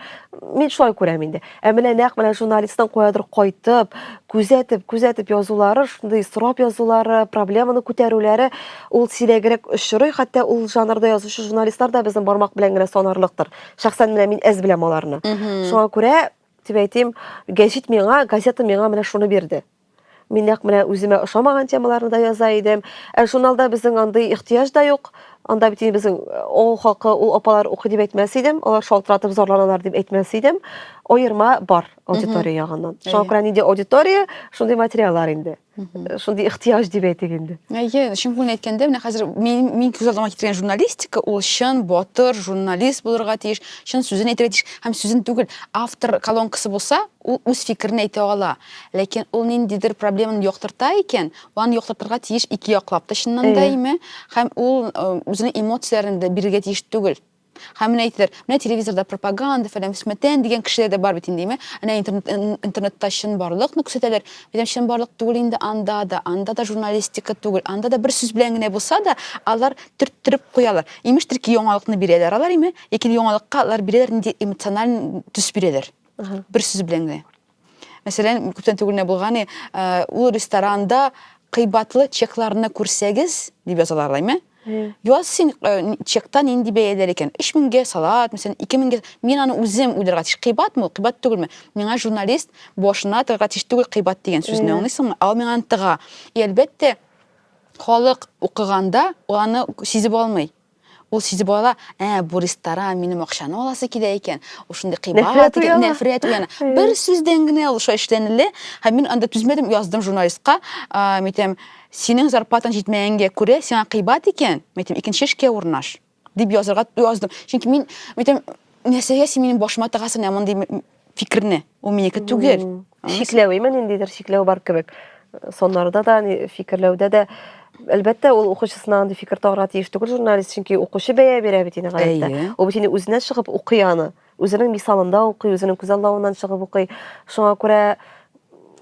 Мин шулай күрәм инде. Ә менә нәкъ менә журналистның куядыр кайтып, күзәтеп язулары, шундый сорап язулары, проблеманы күтәрүләре, ул сирәгрәк очрый, хәтта ул жанрда язучы журналистлар да безнең бармак белән генә санарлыктыр. Шәхсән менә мин әз беләм аларны. Шуңа күрә, дип әйтим, газета миңа менә шуны бирде. Мин нәкъ менә үземә ошамаган темаларны да яза идем. Журналда безнең андый ихтыяҗ да юк. Анда бит инде безнең авыл халкы, ул апалар укый дип әйтмәс идем. Алар шалтыратып зарланалар дип әйтмәс идем. Аерма бар аудитория ягыннан. Шуңа күрә инде аудитория, шундый материаллар инде. Шундый ихтыяҗ дип әйтик инде. Әйе, чын булны әйткәндә, менә хәзер мин күз алдыма китергән журналистика, ул чын батыр журналист булырга тиеш, чын сүзен әйтергә тиеш, һәм сүзен түгел, автор колонкасы булса, ул үз фикерен әйтә ала. Ләкин ул ниндидер проблеманы яктырта икән, аны яктыртырга тиеш ике яклап та чыннан да име, һәм ул үзенең эмоцияларын да бирергә тиеш түгел. Һәм менә әйтәләр, менә телевизорда пропаганда фәлән фисмәтән дигән кешеләр дә бар бит инде, әнә интернетта чын барлыкны күрсәтәләр. Бит чын барлык түгел инде анда да журналистика түгел, анда да бер сүз белән генә булса да, алар төрттүреп куялар. Имештер ки яңалыкны бирәләр алар име, яки яңалыкка алар бирәләр инде эмоциональ төс бирәләр. Бер сүз белән генә. Мәсәлән, күптән түгел не булган, ул ресторанда кыйбатлы чекларны күрсәгез, дип язалар име. Яз син чектан инди бәяләр икән. 3000гә салат, мәсәлән, 2000гә. Мин аны үзем уйларга тиеш. Кыйбатмы, кыйбат түгелме? Миңа журналист башына тыга тиеш түгел кыйбат дигән сүзне аңлыйсыңмы? Ал миңа тыга. Әлбәттә, халык укыганда аны сизеп алмый. Ул сизеп ала, бу ресторан минем акчаны аласы килә икән. Ул шундый кыйбат икән, нәфрәт уяна. Бер сүздән генә ул шулай эшләнеле. Һәм мин анда түзмәдем, яздым журналистка, мәйтәм, синең зарплатаң җитмәгәнгә күрә, сиңа кыйбат икән, мәйтәм, икенче эшкә урнаш. Дип язарга яздым. Чөнки мин, мәйтәм, нәрсәгә син минем башыма тыгасың, мондый фикерне? Ул минеке түгел. Шикләү, ниндидер шикләү бар кебек. Соннарда да, фикерләүдә дә әлбәттә ул укучысына андый фикер тагырга тиеш түгел журналист, чөнки укучы бәя бирә бит инде гадәттә. Ул бит инде үзенә чыгып укый аны. Үзенең мисалында укый, үзенең күз алдыннан чыгып укый. Шуңа күрә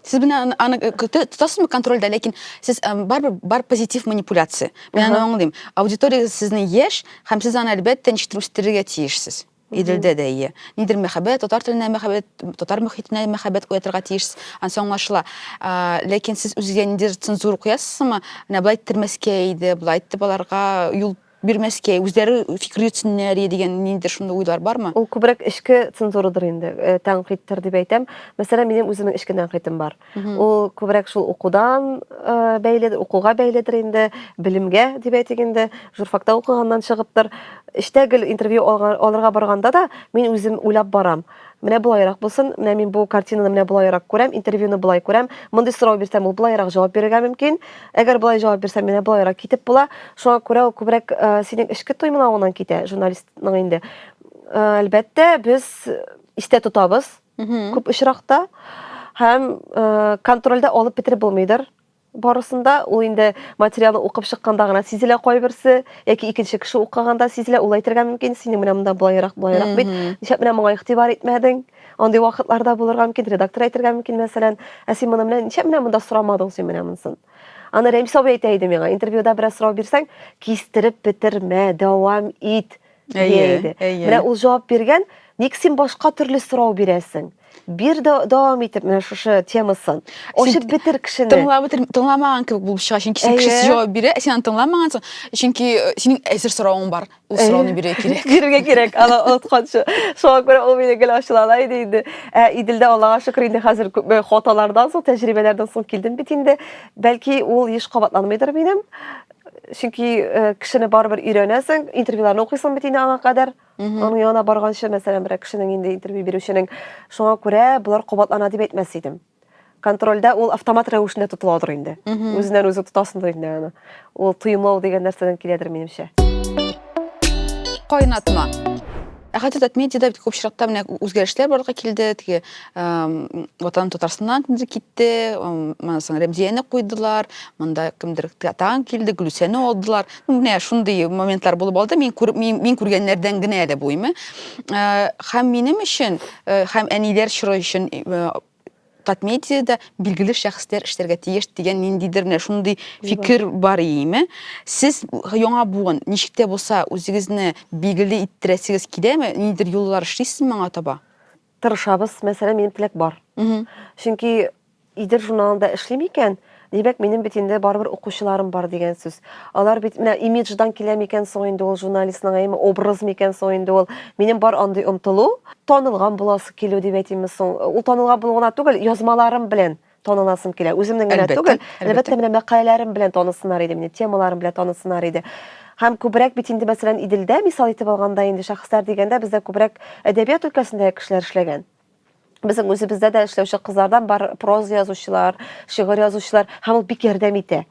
Сез белән аны тотасызмы контрольдә, ләкин сез бар позитив манипуляция. Мен аны аңлыйм. Аудитория сезне яшь, һәм сез аны әлбәттә ничектер үстерергә тиешсез. Иделдә дә ие. Нидер мәхәббәт, татар теленә мәхәббәт, татар мөхитенә мәхәббәт уятырга тиешсез. Аны аңлашыла. Ләкин сез үзегә нидер цензура куясызмы? Менә булай иттермәскә иде, булай итеп аларга юл бирмәскә, үзләре фикер йөртсеннәр дигән нидер шундый уйлар бармы? Ул күбрәк эчке цензурадыр инде, тәнкыйтьтер дип әйтәм. Мәсәлән, минем үземнең эчке тәнкыйтем бар. Ул күбрәк шул укудан бәйледер, укуга бәйледер инде, белемгә дип әйтик инде, журфакта укыганнан чыгыптыр. Эштәге интервью алырга барганда да мин үзем уйлап барам. Менә булайрак булсын, менә мин бу картинаны менә булайрак күрәм, интервьюны булай күрәм. Мондый сорау бирсәм, ул булайрак җавап бирергә мөмкин. Әгәр булай җавап бирсәм, менә булайрак китеп була. Шуңа күрә ул күбрәк синең эчке тоймалавыңнан китә, журналистның инде. Әлбәттә, без истә тотабыз, күп очракта, һәм контрольдә алып бетереп булмыйдыр. Барысында ул инде материалны укып чыкканда гына сизелә кайберсе, яки икенче кеше укыганда сизелә, ул әйтергә мөмкин, синең менә монда булайрак бит. Ничек менә моңа игътибар итмәдең? Андый вакытларда булырга мөмкин, редактор әйтергә мөмкин, мәсәлән, син моны менә ничек менә монда сорамадың син менә монысын. Аны Рәмис абый әйтә иде миңа, интервьюда бераз сорау бирсәң, кистереп бетермә, дәвам ит диде. Менә ул җавап биргән, ник син башка төрле сорау бирәсең? Бир дәвам итеп менә шушы темасын. Ачып битер кешене. Тыңламаган кебек булып чыга, чөнки син кеше җавап бирә, син аны тыңламагаnsың, чөнки синең әзер соравың бар. Ул сорауны бирә кирәк. Бирергә кирәк. Аны онытканчы. Шуңа күрә ул мине гел ачылала иде инде. Иделдә Аллага шөкер инде хәзер күп хаталардан соң, тәҗрибәләрдән соң килдем бит инде. Бәлки ул еш кабатланмыйдыр минем. Чөнки кешене барыбер өйрәнәсең, интервьюларны укыйсың бит инде аңа кадәр. Аның янына барганчы, мәсәлән, бер кешенең инде интервью бирүченең, шуңа күрә булар кабатлана дип әйтмәс идем. Контрольдә ул автомат рәвешендә тотыладыр инде. Үзеннән үзе тотасындыр инде аны. Ул тоемлау дигән нәрсәдән киләдер минемчә. Кайнатма. Хәтта медиада бит күп чиракта менә үзгәрешләр барлыкка килде. Теге Ватан Татарстаннан кимдер китте, монсын Рәмзияне куйдылар, монда кимдер Татан килде, Гүлсәне алдылар. Менә шундый моментлар булып алды. Мин күргәннәрдән генә әле буймы. Һәм минем өчен, һәм әниләр чоры өчен Татмедиада билгеле шәхесләр эшләргә тиеш дигән ниндидер менә шундый фикер бар име. Сез яңа буын ничек тә булса үзегезне билгеле иттерәсегез киләме? Ниндидер юллар эшлисезме аңа таба? Тырышабыз, мәсәлән, минем теләк бар. Чөнки Идел журналында эшлим икән, димәк, минем бит инде барыбер укучыларым бар дигән сүз. Алар бит менә имидждан килә микән соң инде ул журналистның әйме образ микән соң инде ул. Минем бар андый омтылу, танылган буласы килү дип әйтимме соң. Ул танылган булгана түгел, язмаларым белән таныласым килә. Үземнең генә түгел, әлбәттә менә мәкаләләрем белән танысыннар иде, мине темаларым белән танысынар иде. Һәм күбрәк бит инде мәсәлән Иделдә мисал итеп алганда инде шәхесләр дигәндә бездә күбрәк әдәбият өлкәсендә кешеләр эшләгән. Безнең үзебездә дә эшләүче кызлардан бар проза язучылар, шигырь язучылар, һәм ул бик ярдәм итә.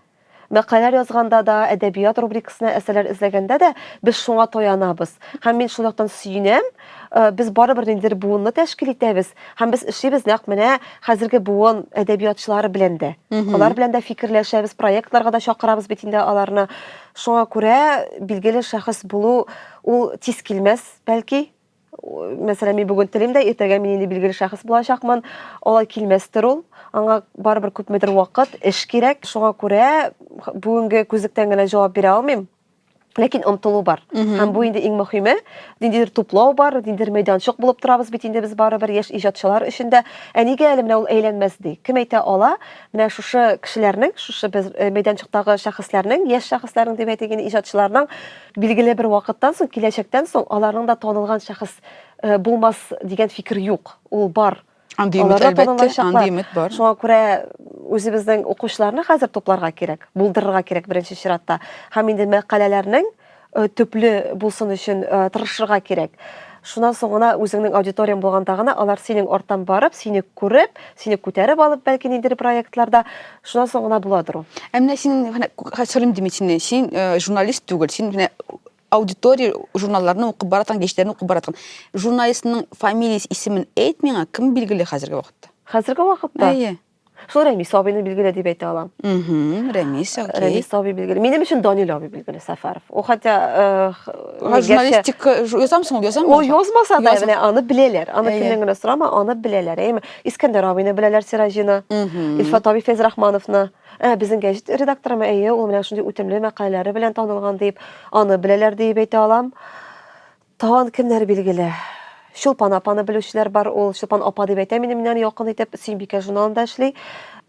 Мәкаләләр язганда да, әдәбият рубрикасына әсәрләр эзләгәндә дә без шуңа таянабыз. Һәм мин шул яктан сөенәм. Без барыбер ниндидер буынны тәшкил итәбез. Һәм без эшлибез нәкъ менә хәзерге буын әдәбиятчылары белән дә. Алар белән дә фикерләшәбез, проектларга да чакырабыз бит инде аларны. Шуңа күрә билгеле шәхес булу ул тиз килмәс, бәлки. Мәсәлән, мин бүген телим дә, иртәгә мин инде билгеле шәхес булачакмын. Алай килмәстер ул. Аңа барыбер күпмедер вакыт, эш кирәк. Шуңа күрә бүгенге күзлектән генә җавап бирә алмыйм. Ләкин омтылу бар. Һәм бу инде иң мөһиме, ниндидер туплау бар, ниндидер мәйданчык булып торабыз бит инде без барыбер яшь иҗатчылар өчендә. Нигә әле менә ул әйләнмәс ди? Кем әйтә ала? Менә шушы кешеләрнең, шушы без мәйданчыктагы шәхесләрнең, яшь шәхесләрнең дип әйтегән иҗатчыларның билгеле бер вакыттан соң, киләчәктән соң аларның да танылган шәхес булмас дигән фикер юк. Ул бар. Андый өмет, әлбәттә, андый өмет бар. Шуңа күрә үзебезнең укучыларны хәзер тупларга кирәк, булдырырга кирәк беренче чиратта. Һәм инде мәкаләләрнең төпле булсын өчен тырышырга кирәк. Шуннан соң гына үзеңнең аудиторияң булганда гына алар синең арттан барып, сине күреп, сине күтәреп алып бәлки ниндидер проектларда, шуннан соң гына буладыр ул. Менә син хәзер димитсин, син журналист түгел, син менә аудитория журналларны укып баратан, гечләрне укып баратан. Журналистның фамилиясе, исемен әйт миңа, кем билгеле хәзерге вакытта? Хәзерге вакытта? Шул Рәмис абыйны билгеле дип әйтә алам. Рәмис, окей. Рәмис абый билгеле. Минем өчен Данил абый билгеле Сәфәров. О, хотя журналистик язамсың, язамсың? О, язмаса да, менә аны беләләр. Аны кемнән генә сорама, аны беләләр. Әйме, Искәндәр абыйны беләләр, Сиражины, Илфат абый Фәйзрахмановны. Безнең гәҗит редакторы әйе, ул менә шундый үтемле мәкаләләре белән танылган дип, аны беләләр дип әйтә алам. Тагын кемнәр билгеле? Шулпан апаны белүчеләр бар, ул Шулпан апа дип әйтә, миннән якын итеп Сөембикә журналында эшли.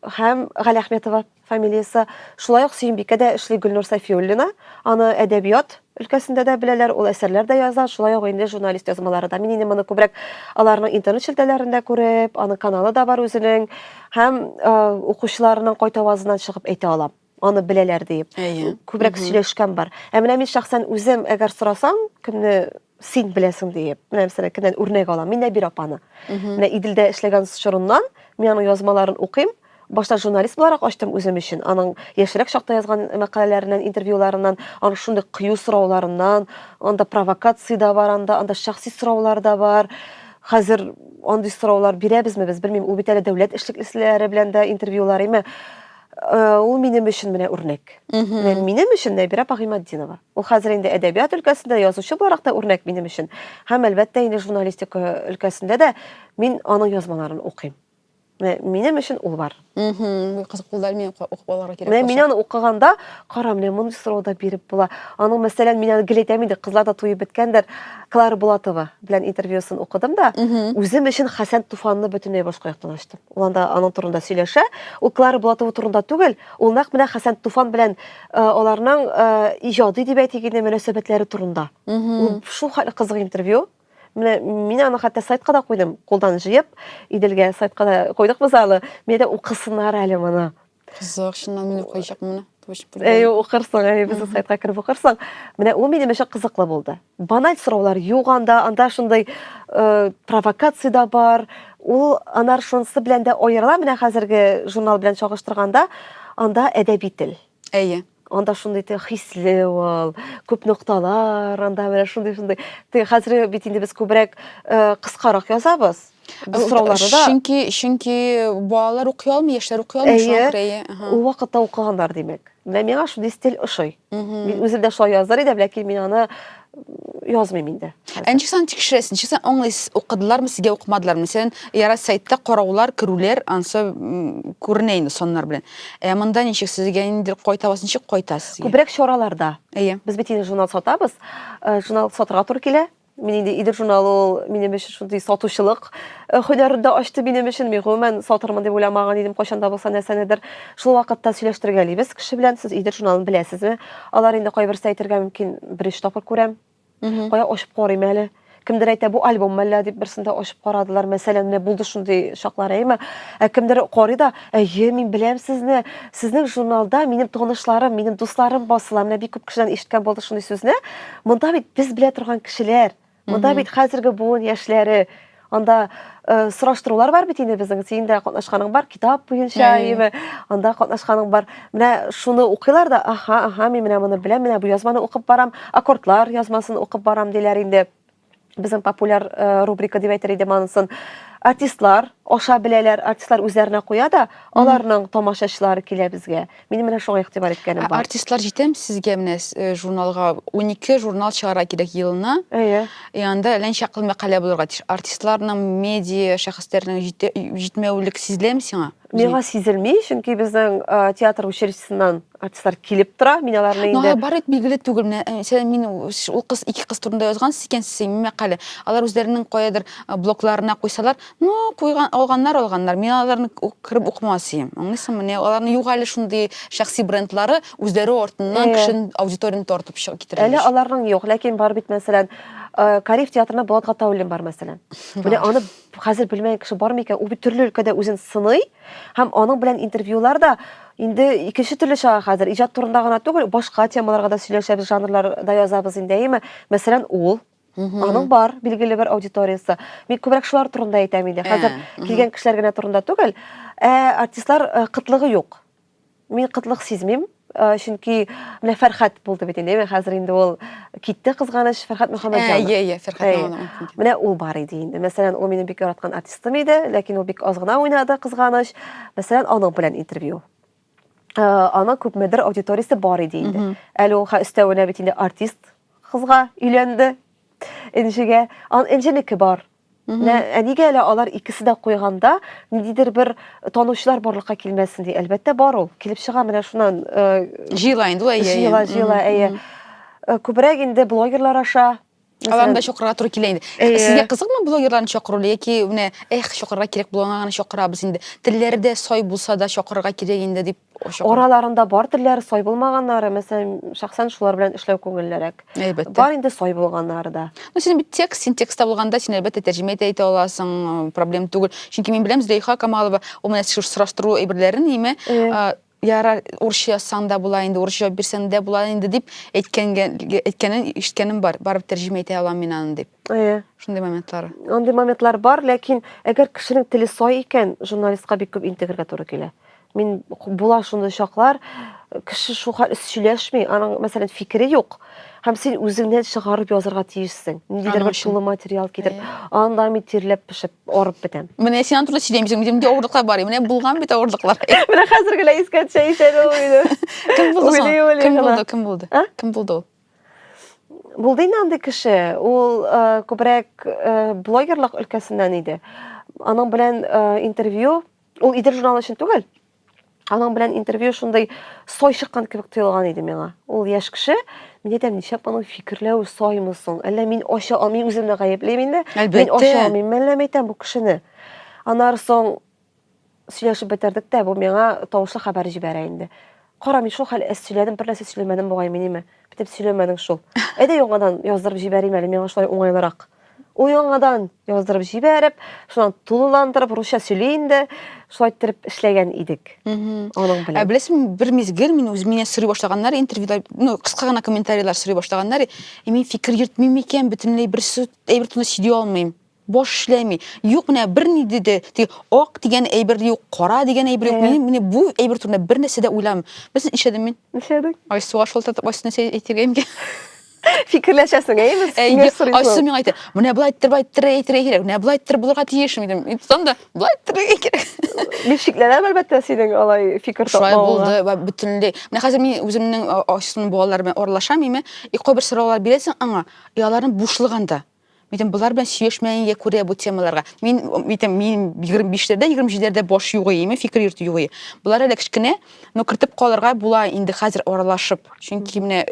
Һәм Гали Әхмәтова фамилиясе. Шулай ук Сөембикә дә эшли Гөлнур Сафиуллина. Аны әдәбият өлкәсендә дә беләләр, ул әсәрләр дә яза, шулай ук инде журналист язмалары да. Мин инде моны күбрәк аларның интернет шелтәләрендә күреп, аны каналы да бар үзенең, һәм укучыларының кайтавазыннан чыгып әйтә алам. Аны беләләр дип. Күбрәк сөйләшкән бар. Менә мин шәхсән үзем әгәр сорасам, кемне син беләсең дип, менә мәсәлән, кемнән үрнәк алам, мин Нәбир апаны. Менә Иделдә эшләгән чорыннан мин аның язмаларын укыйм. Башта журналист буларак ачтым үзем өчен. Аның яшьрәк чакта язган мәкаләләреннән, интервьюларыннан, аның шундый кыю сорауларыннан, анда провокация да бар, анда шәхси сораулар да бар. Хәзер андый сораулар бирәбезме без, белмим, ул бит әле дәүләт эшлеклеләре белән дә интервьюлар име. Ул минем өчен менә үрнәк. Минем өчен Нәбира Пагыймәтдинова. Ул хәзер инде әдәбият өлкәсендә язучы буларак та үрнәк минем өчен. Һәм әлбәттә инде журналистика өлкәсендә дә мин аның язмаларын укыйм. Минем өчен ул бар. Кызык булды, мен укып алырга кирәк. Мен аны укыганда, кара, менә мондый сорауда биреп була. Аның мәсәлән, мин аны гел әйтәм инде, кызлар да туеп беткәндер. Клара Булатова белән интервьюсын укыдым да, үзем өчен Хәсән Туфанны бөтенләй башка яктан ачтым. Ул анда аның турында сөйләшә. Ул Клара Булатова турында түгел, ул нәкъ менә Хәсән Туфан белән аларның иҗади дип әйтик инде мөнәсәбәтләре турында. Ул шул хәтле кызык интервью. Менә мин аны хәтта сайтка да куйдым, кулдан җыеп, Иделгә сайтка да куйдык без аны. Менә укысыннар әле моны. Кызык, шуннан мин укыйчакмын. Укырсың, безнең сайтка кереп укырсың. Менә ул минем өчен кызыклы булды. Баналь сораулар юк анда шундай провокация да бар. Ул анар шунысы белән дә аерыла, менә хәзерге журнал белән чагыштырганда, анда әдәби тел. Әйе. Анда шундай хисле ул, күп нокталар, анда менә шундай. Хәзер бит инде без күбрәк кыскарак язабыз. Без сорауларны да. Чөнки балалар укый алмый, яшьләр укый алмый, шуңа күрә. Ул вакытта укыганнар димәк. Менә миңа шундый стиль ошый. Мин үзем дә шулай язар идем, ләкин мин аны язмыйм инде. Ничек тикшерәсең? Ничек аңлыйсыз, укыдылармы, сезгә укымадылар? Мәсәлән, яра сайтта караулар, керүләр, ансы күренә инде соннар белән. Монда ничек сезгә инде кайтабыз, ничек кайтасыз? Күбрәк чараларда. Әйе. Без бит инде журнал сатабыз. Журнал сатырга туры килә. Мин инде Идел журналы ул минем өчен шундый сатучылык һөнәрен дә ачты минем өчен. Мин гомумән сатырмын дип уйламаган идем, кайчанда булса нәрсәнедер. Шул вакытта сөйләштергәлибез кеше белән. Сез Идел журналын беләсезме? Алар инде кайберсе әйтергә мөмкин, бер-өч тапкыр күрәм. Кая ачып карыйм әле. Кемдер әйтә, бу альбом мәллә дип берсендә ачып карадылар. Мәсәлән, менә булды шундый шаклар, әйме? Кемдер карый да, әйе, мин беләм сезне. Сезнең журналда минем танышларым, минем дусларым басыла. Менә бик күп кешедән ишеткән булды шундый сүзне. Монда бит без белә торган кешеләр. Монда бит хәзерге буын яшьләре. Анда сораштырулар бар бит инде безнең. Син дә катнашканың бар, китап буенча, әйме? Анда катнашканың бар. Менә шуны укыйлар да, мин менә моны беләм, менә бу язманы укып барам, аккордлар язмасын укып барам диләр инде. Безнең популяр рубрика дип әйтер идем анысын. Артистлар аша беләләр, артистлар үзләренә куя да, аларның тамашачылары килә безгә. Минем менә шуңа игътибар иткәнем бар. Артистлар җитәм сезгә менә журналга 12 журнал чыгара кирәк елына. Әйе. Янда ләнчәкле мәкалә булырга тиеш. Артистларның медиа шәхесләрнең җитмәүлек сизеләме сиңа? Миңа сизелми, чөнки безнең театр училищесыннан артистлар килеп тора. Мин аларны инде бар бит билгеле түгел. Мәсәлән, мин ул кыз, ике кыз турында язгансыз икәнсез мәкалә. Алар үзләренең каядыр блогларына куйсалар, куйган алганнар. Мин аларны кирип укымасым. Аңлыйсыңмы? Менә аларның юк әле шундый шәхси брендлары үзләре артыннан кешенең аудиторияны тартып китерәләр. Әле аларның юк, ләкин бар бит мәсәлән, Кариф театрына Булат Гатауллин бар мәсәлән. Менә аны хәзер белмәгән кеше бармы икән? Ул бит төрле өлкәдә үзен сыный һәм аның белән интервьюлар да инде икенче төрле чыга хәзер. Иҗат турында гына түгел, башка темаларга да сөйләшәбез, жанрлар да язабыз инде, әйме? Мәсәлән, ул аның бар билгеле бер аудиториясы. Мин күбрәк шулар турында әйтәм инде. Хәзер килгән кешеләр генә турында түгел, артистлар кытлыгы юк. Мин кытлык сизмим. Чөнки менә Фәрхәт булды бит инде. Хәзер инде ул китте, кызганыч, Фәрхәт Мөхәммәтҗанов. Әйе, Фәрхәт Мөхәммәтҗанов. Менә ул бар иде инде. Мәсәлән, ул минем бик яраткан артистым иде, ләкин ул бик аз гына уйнады, кызганыч. Мәсәлән, аның белән интервью. Аның күпмедер аудиториясе бар иде инде. Әле ул өстәвенә бит инде артист кызга өйләнде. Энҗегә, энҗенеке бар. Нигә әле алар икесе дә куйганда, ниндидер бер танучылар барлыкка килмәсен ди. Әлбәттә бар ул. Килеп чыга менә шуннан җыела инде ул, әйе. Җыела, әйе. Күбрәк инде блогерлар аша. Аларны да чакырга туры килә инде. Сезгә кызыкмы блогерларны чакыру, яки менә чакырга кирәк булган чакырабыз инде. Телләре дә сай булса да чакырга кирәк инде дип. Араларында бар телләре сай булмаганнары, мәсәлән, шәхсән шулар белән эшләү күңеллерәк. Бар инде сай булганнары да. Син бит син текстта булганда син әлбәттә тәрҗемә итә аласың, проблем түгел. Чөнки мин беләм, Зөләйха Камалова, ул менә сораштыру әйберләрен ниме яра урысча язсаң да була инде, урысча җавап бирсәң дә була инде дип әйткәнен ишеткәнем бар. Барып тәрҗемә итә алам мин аны дип. Шундый моментлар. Андый моментлар бар, ләкин әгәр кешенең теле сай икән, журналистка бик күп интегрга туры килә. Мин була шундый чаклар, кеше шул хәл сөйләшми, аның мәсәлән фикере юк. Һәм син үзеңнән чыгарып язарга тиешсең. Ниндидер бер тулы материал китереп, анда мин тирләп пешеп, арып бетәм. Менә син турында сөйләмисең, миндә авырлыклар бар. Менә булган бит авырлыклар. Менә хәзер генә искә төшә ул иде. Кем булды? Кем булды ул? Булды инде андый кеше. Ул күбрәк блогерлык өлкәсеннән иде. Аның белән интервью Ул идел журналы өчен түгел. Аның белән интервью шундай сой чыккан кебек тоелган иде миңа. Ул яшь кеше, мин әйтәм, ничек аның фикерләү соймы соң? Әллә мин ача алмыйм, үземне гаепләйм инде. Мин ача алмыйм, мәллә әйтәм бу кешене. Аннары соң сөйләшеп бетердек тә, бу миңа тавышлы хәбәр җибәрә инде. Кара, мин шул хәл сөйләдем, бер нәрсә сөйләмәдем бугай минеме? Битеп сөйләмәдең шул. Әйдә яңадан яздырып җибәрим әле, миңа шулай уңайлырак. Ул яңадан яздырып җибәреп, шуннан тулыландырып, русча сөйли инде, шулай итеп эшләгән идек. Аның белән. Беләсең, бер мизгел мин үз мине сорый башлаганнар, интервьюда, кыска гына комментарийлар сорый башлаганнар, мин фикер йөртмим икән, бөтенләй бер сүз әйбер турында сөйли алмыйм. Бош эшләми. Юк, менә бер ни диде, ак дигән әйбер юк, кара дигән әйбер юк. Мин бу әйбер турында бер нәрсә дә уйламыйм. Безнең ишәдем мин. Ишәдек. Суга шалтатып, астына әйтергә имгән. Фикерләшәсең, әйме? Айсы миңа әйтә, менә булай әйтергә кирәк, менә булай булырга тиеш идем. Сонда булай әйтергә кирәк. Мин шикләнәм әлбәттә синең алай фикер Шулай тапмавыңа. булды, бөтенләй. Менә хәзер мин үземнең ачысын балалар белән аралашам, кайбер сораулар бирәсең аңа, аларның бушлыгында. Мин булар белән сөйләшмәгәнгә күрә бу темаларга. Мин 25ләрдә, 27ләрдә баш югы, фикер йөртү югы. Булар әле кичкенә, кертеп калырга була инде хәзер аралашып. Чөнки менә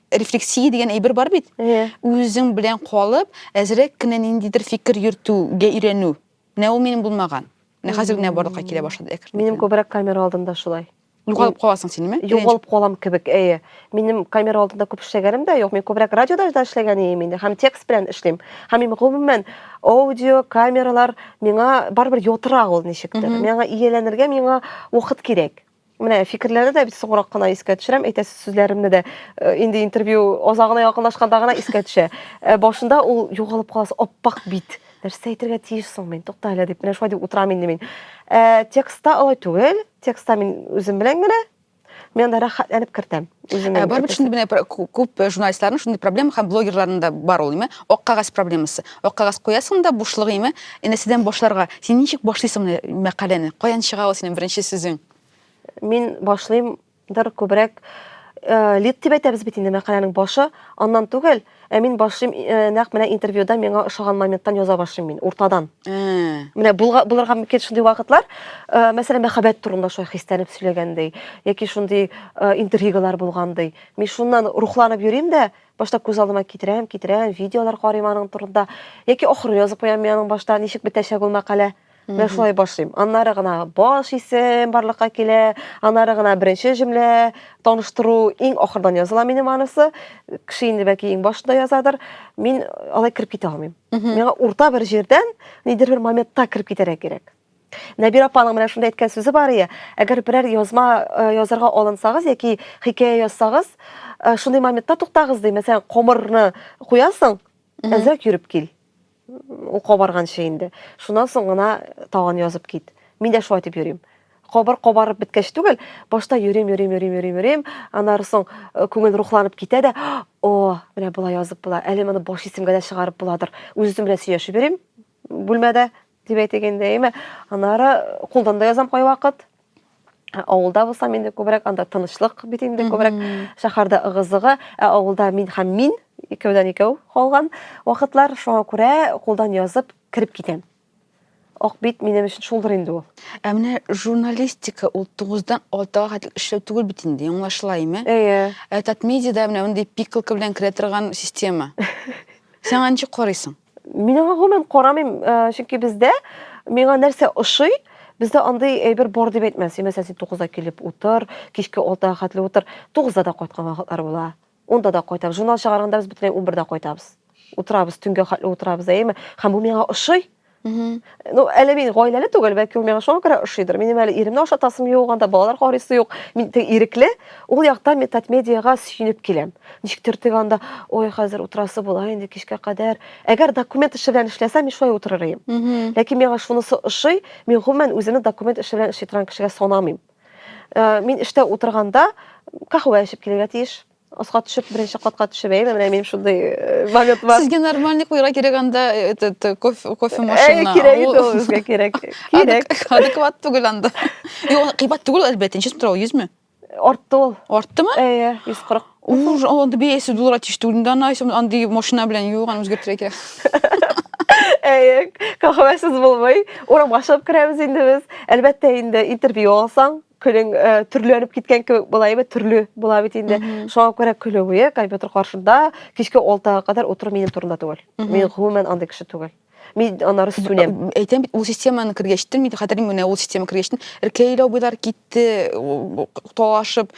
рефлексия дигән әйбер бар бит. Үзең белән калып, әзрәк кенә ниндидер фикер йөртүгә өйрәнү. Менә ул минем булмаган. Менә хәзер генә барлыкка килә башлады. Минем күбрәк камера алдында шулай. Югалып каласың синеме? Югалып калам кебек, әйе. Минем камера алдында күп эшләгәнем дә юк. Мин күбрәк радиода эшләгән идем инде. Һәм текст белән эшлим. Һәм мин гомумән аудио камералар миңа барбер ятыра ул ничектер. Миңа ияләнергә миңа вакыт кирәк. Менә фикерләрне дә бит соңрак кына искә төшерәм, әйтәсе сүзләремне дә инде интервью азагына якынлашканда гына искә төшә. Башында ул югалып каласы, аппак бит. Нәрсә әйтергә тиеш соң мин? Тукта әле дип, менә шулай дип утырам инде мин. Текстта алай түгел. Текстта мин үзем белән генә мен анда рәхәтләнеп кертәм. Бар бит шундый менә күп журналистларның шундый проблема һәм блогерларның да бар ул, ак кагаз проблемасы. Ак кагаз куясың да бушлыгы, нәрсәдән башларга. Син ничек башлыйсың мәкаләне? Каян чыга ул синең беренче сүзең? Мин башлыйм күбрәк лид дип әйтәбез бит инде мәкаләнең башы, аннан түгел. Мин башлыйм нәкъ менә интервьюда миңа ошаган моменттан яза башлыйм мин, уртадан. Менә булырга мөмкин шундый вакытлар, мәсәлән, мәхәббәт турында шулай хистәнеп сөйләгәндәй, яки шундый интригалар булгандай. Мин шуннан рухланып йөрим дә, башта күз алдыма китерәм, видеолар карыйм аның турында, яки ахыры язып куям мин аның башта ничек бетәчәк ул мәкалә. Мен шулай башлыйм. Аннары гына баш исем барлыкка килә, аннары гына беренче җөмлә таныштыру, иң ахырдан языла минем анысы. Кеше инде бәки иң башында язадыр. Мин алай кирип китә алмыйм. Миңа урта бер җирдән нидер бер моментта кирип китәргә кирәк. Нәбир апаның менә шунда әйткән сүзе бар ия. Әгәр берәр язма язарга алынсагыз яки хикәя язсагыз, шундый моментта туктагыз ди. Мәсәлән, камырны куясың, әзрәк йөреп кил. Ул кабарганчы инде. Шуннан соң гына тагын язып кит. Мин дә шулай дип йөрим. Кабарып биткәч түгел, башта йөрим. Аннары соң күңел рухланып китә дә, менә була язып була. Әле моны баш исемгә дә чыгарып буладыр. Үзем белән сөйләшеп йөрим. Бүлмәдә дип әйтгәндә, аннары кулдан да язам кай вакыт. Авылда булсам инде күбрәк анда тынычлык бит инде күбрәк, шәһәрдә ыгы-зыгы, авылда мин һәм мин икәүдән икәү калган вакытлар, шуңа күрә кулдан язып кирип китәм. Ак бит минем өчен шулдыр инде ул. Менә журналистика ул 9дан 6га хәтлек эшләү түгел бит инде, аңлашылаймы? Татмедиада менә ундый пикалка белән керә торган система. Син ничек карыйсың? Мин аңа гомумән карамыйм, чөнки бездә миңа нәрсә ошый, бездә андый әйбер бар дип әйтмәс. Мәсәлән, син 9да килеп утыр, кичке 6га хәтле утыр, 9да да кайткан вакытлар була. 10да да кайтабыз. Журнал чыгарганда без бөтенләй 11да кайтабыз. Утырабыз, төнгә хәтле утырабыз, һәм бу миңа ошый. Әле мин гаиләле түгел, бәлки ул миңа шуңа күрә ошыйдыр. Минем әле иремне ашатасым юк, анда балалар карыйсы юк. Мин ирекле, ул якта мин Татмедиага сөйнеп киләм. Ничектер анда, хәзер утырасы була инде кичкә кадәр. Әгәр документ эше белән эшләсәм, мин шулай утырыр идем. Ләкин миңа шунысы ошый, мин гомумән үземне документ эше белән эшли торган кешегә санамыйм. Мин эштә утырганда кахва эчеп килергә тиеш. Асқа төшеп, беренче катка төшеп, менә минем шундый момент бар. Сезгә нормальный куйга кирәк анда кофе машина. Кирәк иде ул безгә кирәк. Адекват түгел анда. Кыйбат түгел әлбәттә, ничек тора 100 Артты ул. Арттымы? 140. Ул анда $500 тиштүгендә анда машина белән юган үзгәртергә кирәк. Kahvesiz bulmay. Ora başlap kiremiz indi biz. Elbette indi interview alsan, külün türlönüp gitken bolayby, türlü bolabı indi. Şoňa görä kölebiýe, kompýuter karşynda kişke 6-ga kadar oturup menin turumda tugul. Men human andy kişi tugul. Men onları sünem. Eýtem bit ul sistemany kirgeçdim, midi hadarim mene ul sistema kirgeçdim. Erkeýle bular gitdi, tolaşyp,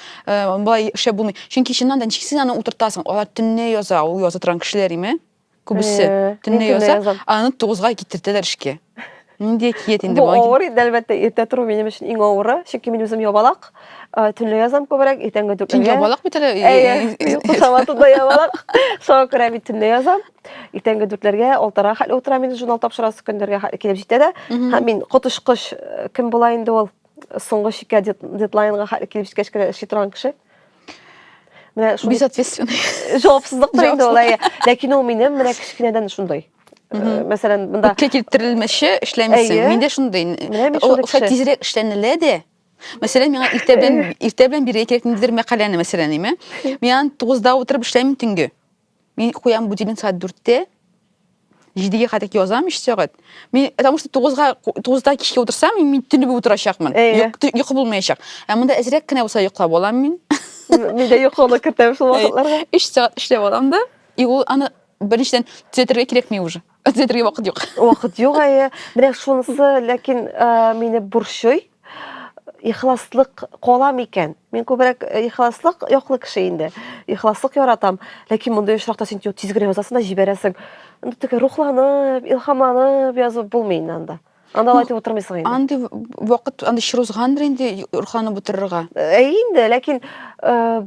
bulay işe bulmy. Çünki şundan da nişiksin any oturtasyň, olar tünne ýaza, ul ýaza turan kişilerimi. Köbüsi tünne ýaza, any 9-ga gittirdiler işke. Mende kiyet indi Bu bu. awry elbette ertä turup menim üçin iň awry. Çünki men özüm ýobalak. Tünle ýazam köberek, ertänge dürtüge. Tün ýobalak bitele. Uyku sabatynda ýobalak. Şoňa görä men tünle ýazam. Ertänge dürtlerge oltara hal oturam men jurnal tapşyrasy günlerge kelip jitdi. Ha men gotuşkyş kim bolaýyn ol soňgy şika deadline'ga hal kelip jitkeşke şitran kişi. Mene şu Безответственно. jogapsyzlykdyr indi olay. Lekin o menim mene kiçkineden şunday. Mesela bunda Kekirilmesi işlemişsin. Mende şunday. O tezirek işleniledi. Mesela men irte bilen bir gereklidir mekalany mesela nime. Men 9-da oturup işleyim tüngü. Men koyam budilin saat 4-te. 7-ge kadar ýazam işçiget. Men потому что 9-da kişi otursam men tünü bir oturaşakmyn. Ýoky bulmaýaşak. Munda ezrek kine bolsa ýokla bolam men. Men de ýokla kirtem şol wagtlarga. 3 saat işlep bolam da. Ol any birinçden düzeltirge kerekmi уже. Düzeltirge wagt ýok. Wagt ýok aýa. Birak şunusy lekin meni burşuy. İhlaslyk golam eken. Men köberek ihlaslyk ýokly kişi indi. İhlaslyk ýaratam. Lekin munda ýoşrakda sen tizgire ýazasyň da jiberesin. Unda teke ruhlanyp, ilhamlanyp ýazyp bulmaýyn anda. Anda aýtyp oturmaýsyň indi. Andy wagt, andy şirozgandyr indi ruhlanyp otururga. Indi, lekin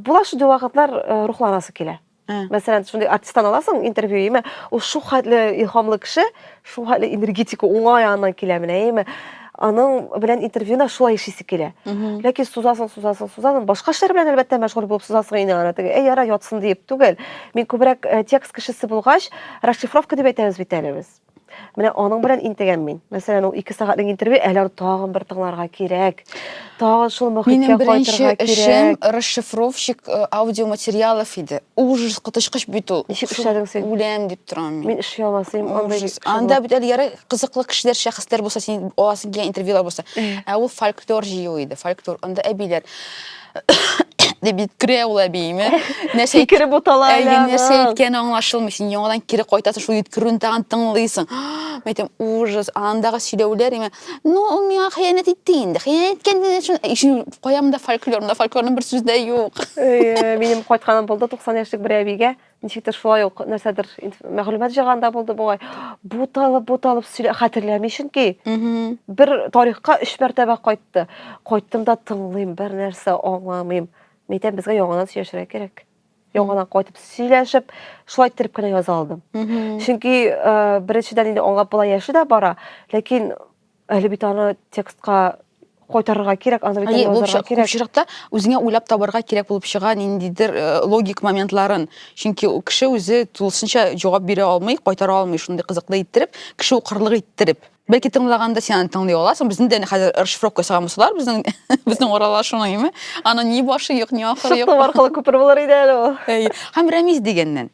bulaş şu wagtlar ruhlanasy kile. Mesela şunday artistan alasyň interwýüme, o şu hatly ilhamly kişi, şu hatly energetik oňa ýandan kilemine, anyň bilen interwýuna şolay işisi kile. Lekin suzasyň, başga işler bilen elbetde meşgul bolup suzasyň indi ana. Ýara ýatsyn diýip tugel. Men köberek tekst kişisi bulgaç, расшифровка diýip aýtabys bitelebis. Mene onun bilen integenmin. Mesela o 2 saatlyk interview äler tagyn bir tiňlarga kerek. Tagyn şol möhitge goýdurga kerek. Işim расшифровщик audio materialов idi. Ужас кытышкыч bit ol. Ulem diýip turam men. Men işe almasym onday. Anda bitel ýara kızykly kişiler, şahslar bolsa, sen olasyn gelýän interwýlar bolsa. Ol folklor jiýo idi. Folklor anda ebiler. De bit kreula bime. Näse kiri butalar. Näse etken aňlaşylmyş. Ýoňadan kiri goýtasyň, şu ýetkirün tagan tyňlysyň. Metem ужас andaga süýleýler ime. No, men hyýanet etdiň. Hyýanet etken şunu goýamda folklorun bir sözde ýok. Benim goýtganym boldy 90 ýaşlyk bir äbige. Nişikdir şolay ok näsedir maglumat jaganda boldy boy. Butalyp süýle hatirlämişin ki. Bir taryhka 3 mertebe goýtdy. Goýtdym da tyňlaýym, bir nerse aňlamaýym. Meýtem bizge ýoňadan süýleşerek gerek. Ýoňadan goýtup süýleşip, şolay tirip gene ýaza aldym. Çünki birinçiden indi oňap bola ýaşy da bara, lekin äli bir tane tekstga goýtaryrga kerek, anda bir tane ýazarga kerek. Şurada özüňe uylap tabarga kerek bolup çygan indidir logik momentlaryň. Çünki o kişi özü tulsynça jogap bere almaý, goýtara almaý, şunday kızykly ittirip, kişi ukyrlyk ittirip. Belki tınlaganda sen tınlay olasyň. Bizden de hazır расшифровка sagamysalar, bizden oralaşyny ime. Ana ni başı ýok, ni ahyrı ýok. Şoňa arkaly köpür bolar idi o. Hem remiz degenden.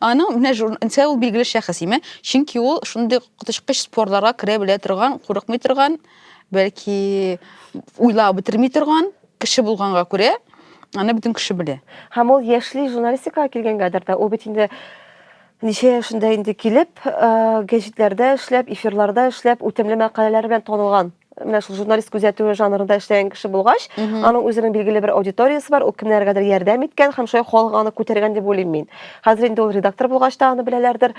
Ana mene ul bilgili şähs ime. Çünki ol şunday gytyşkyş sporlara kire bile turgan, gurukmy turgan, belki uylap bitirmi turgan kişi bulganga görä, ana bütün kişi bile. Hem ol ýeşli jurnalistikaga kelgen gadarda o bitinde niçe yaşında indi kilip, gazetlerde işlep, efirlarda işlep, ötemli makaleler bilen tanılgan. Mene şol jurnalist gözetüwe janrynda işleýän kişi bulgaç, anyň özüniň bilgili bir auditoriýasy bar, o kimlergedir ýerdäm etken, hem şoý halk any kötergen diýip boýlaýym men. Hazır indi ol redaktor bulgaç da any bilelerdir.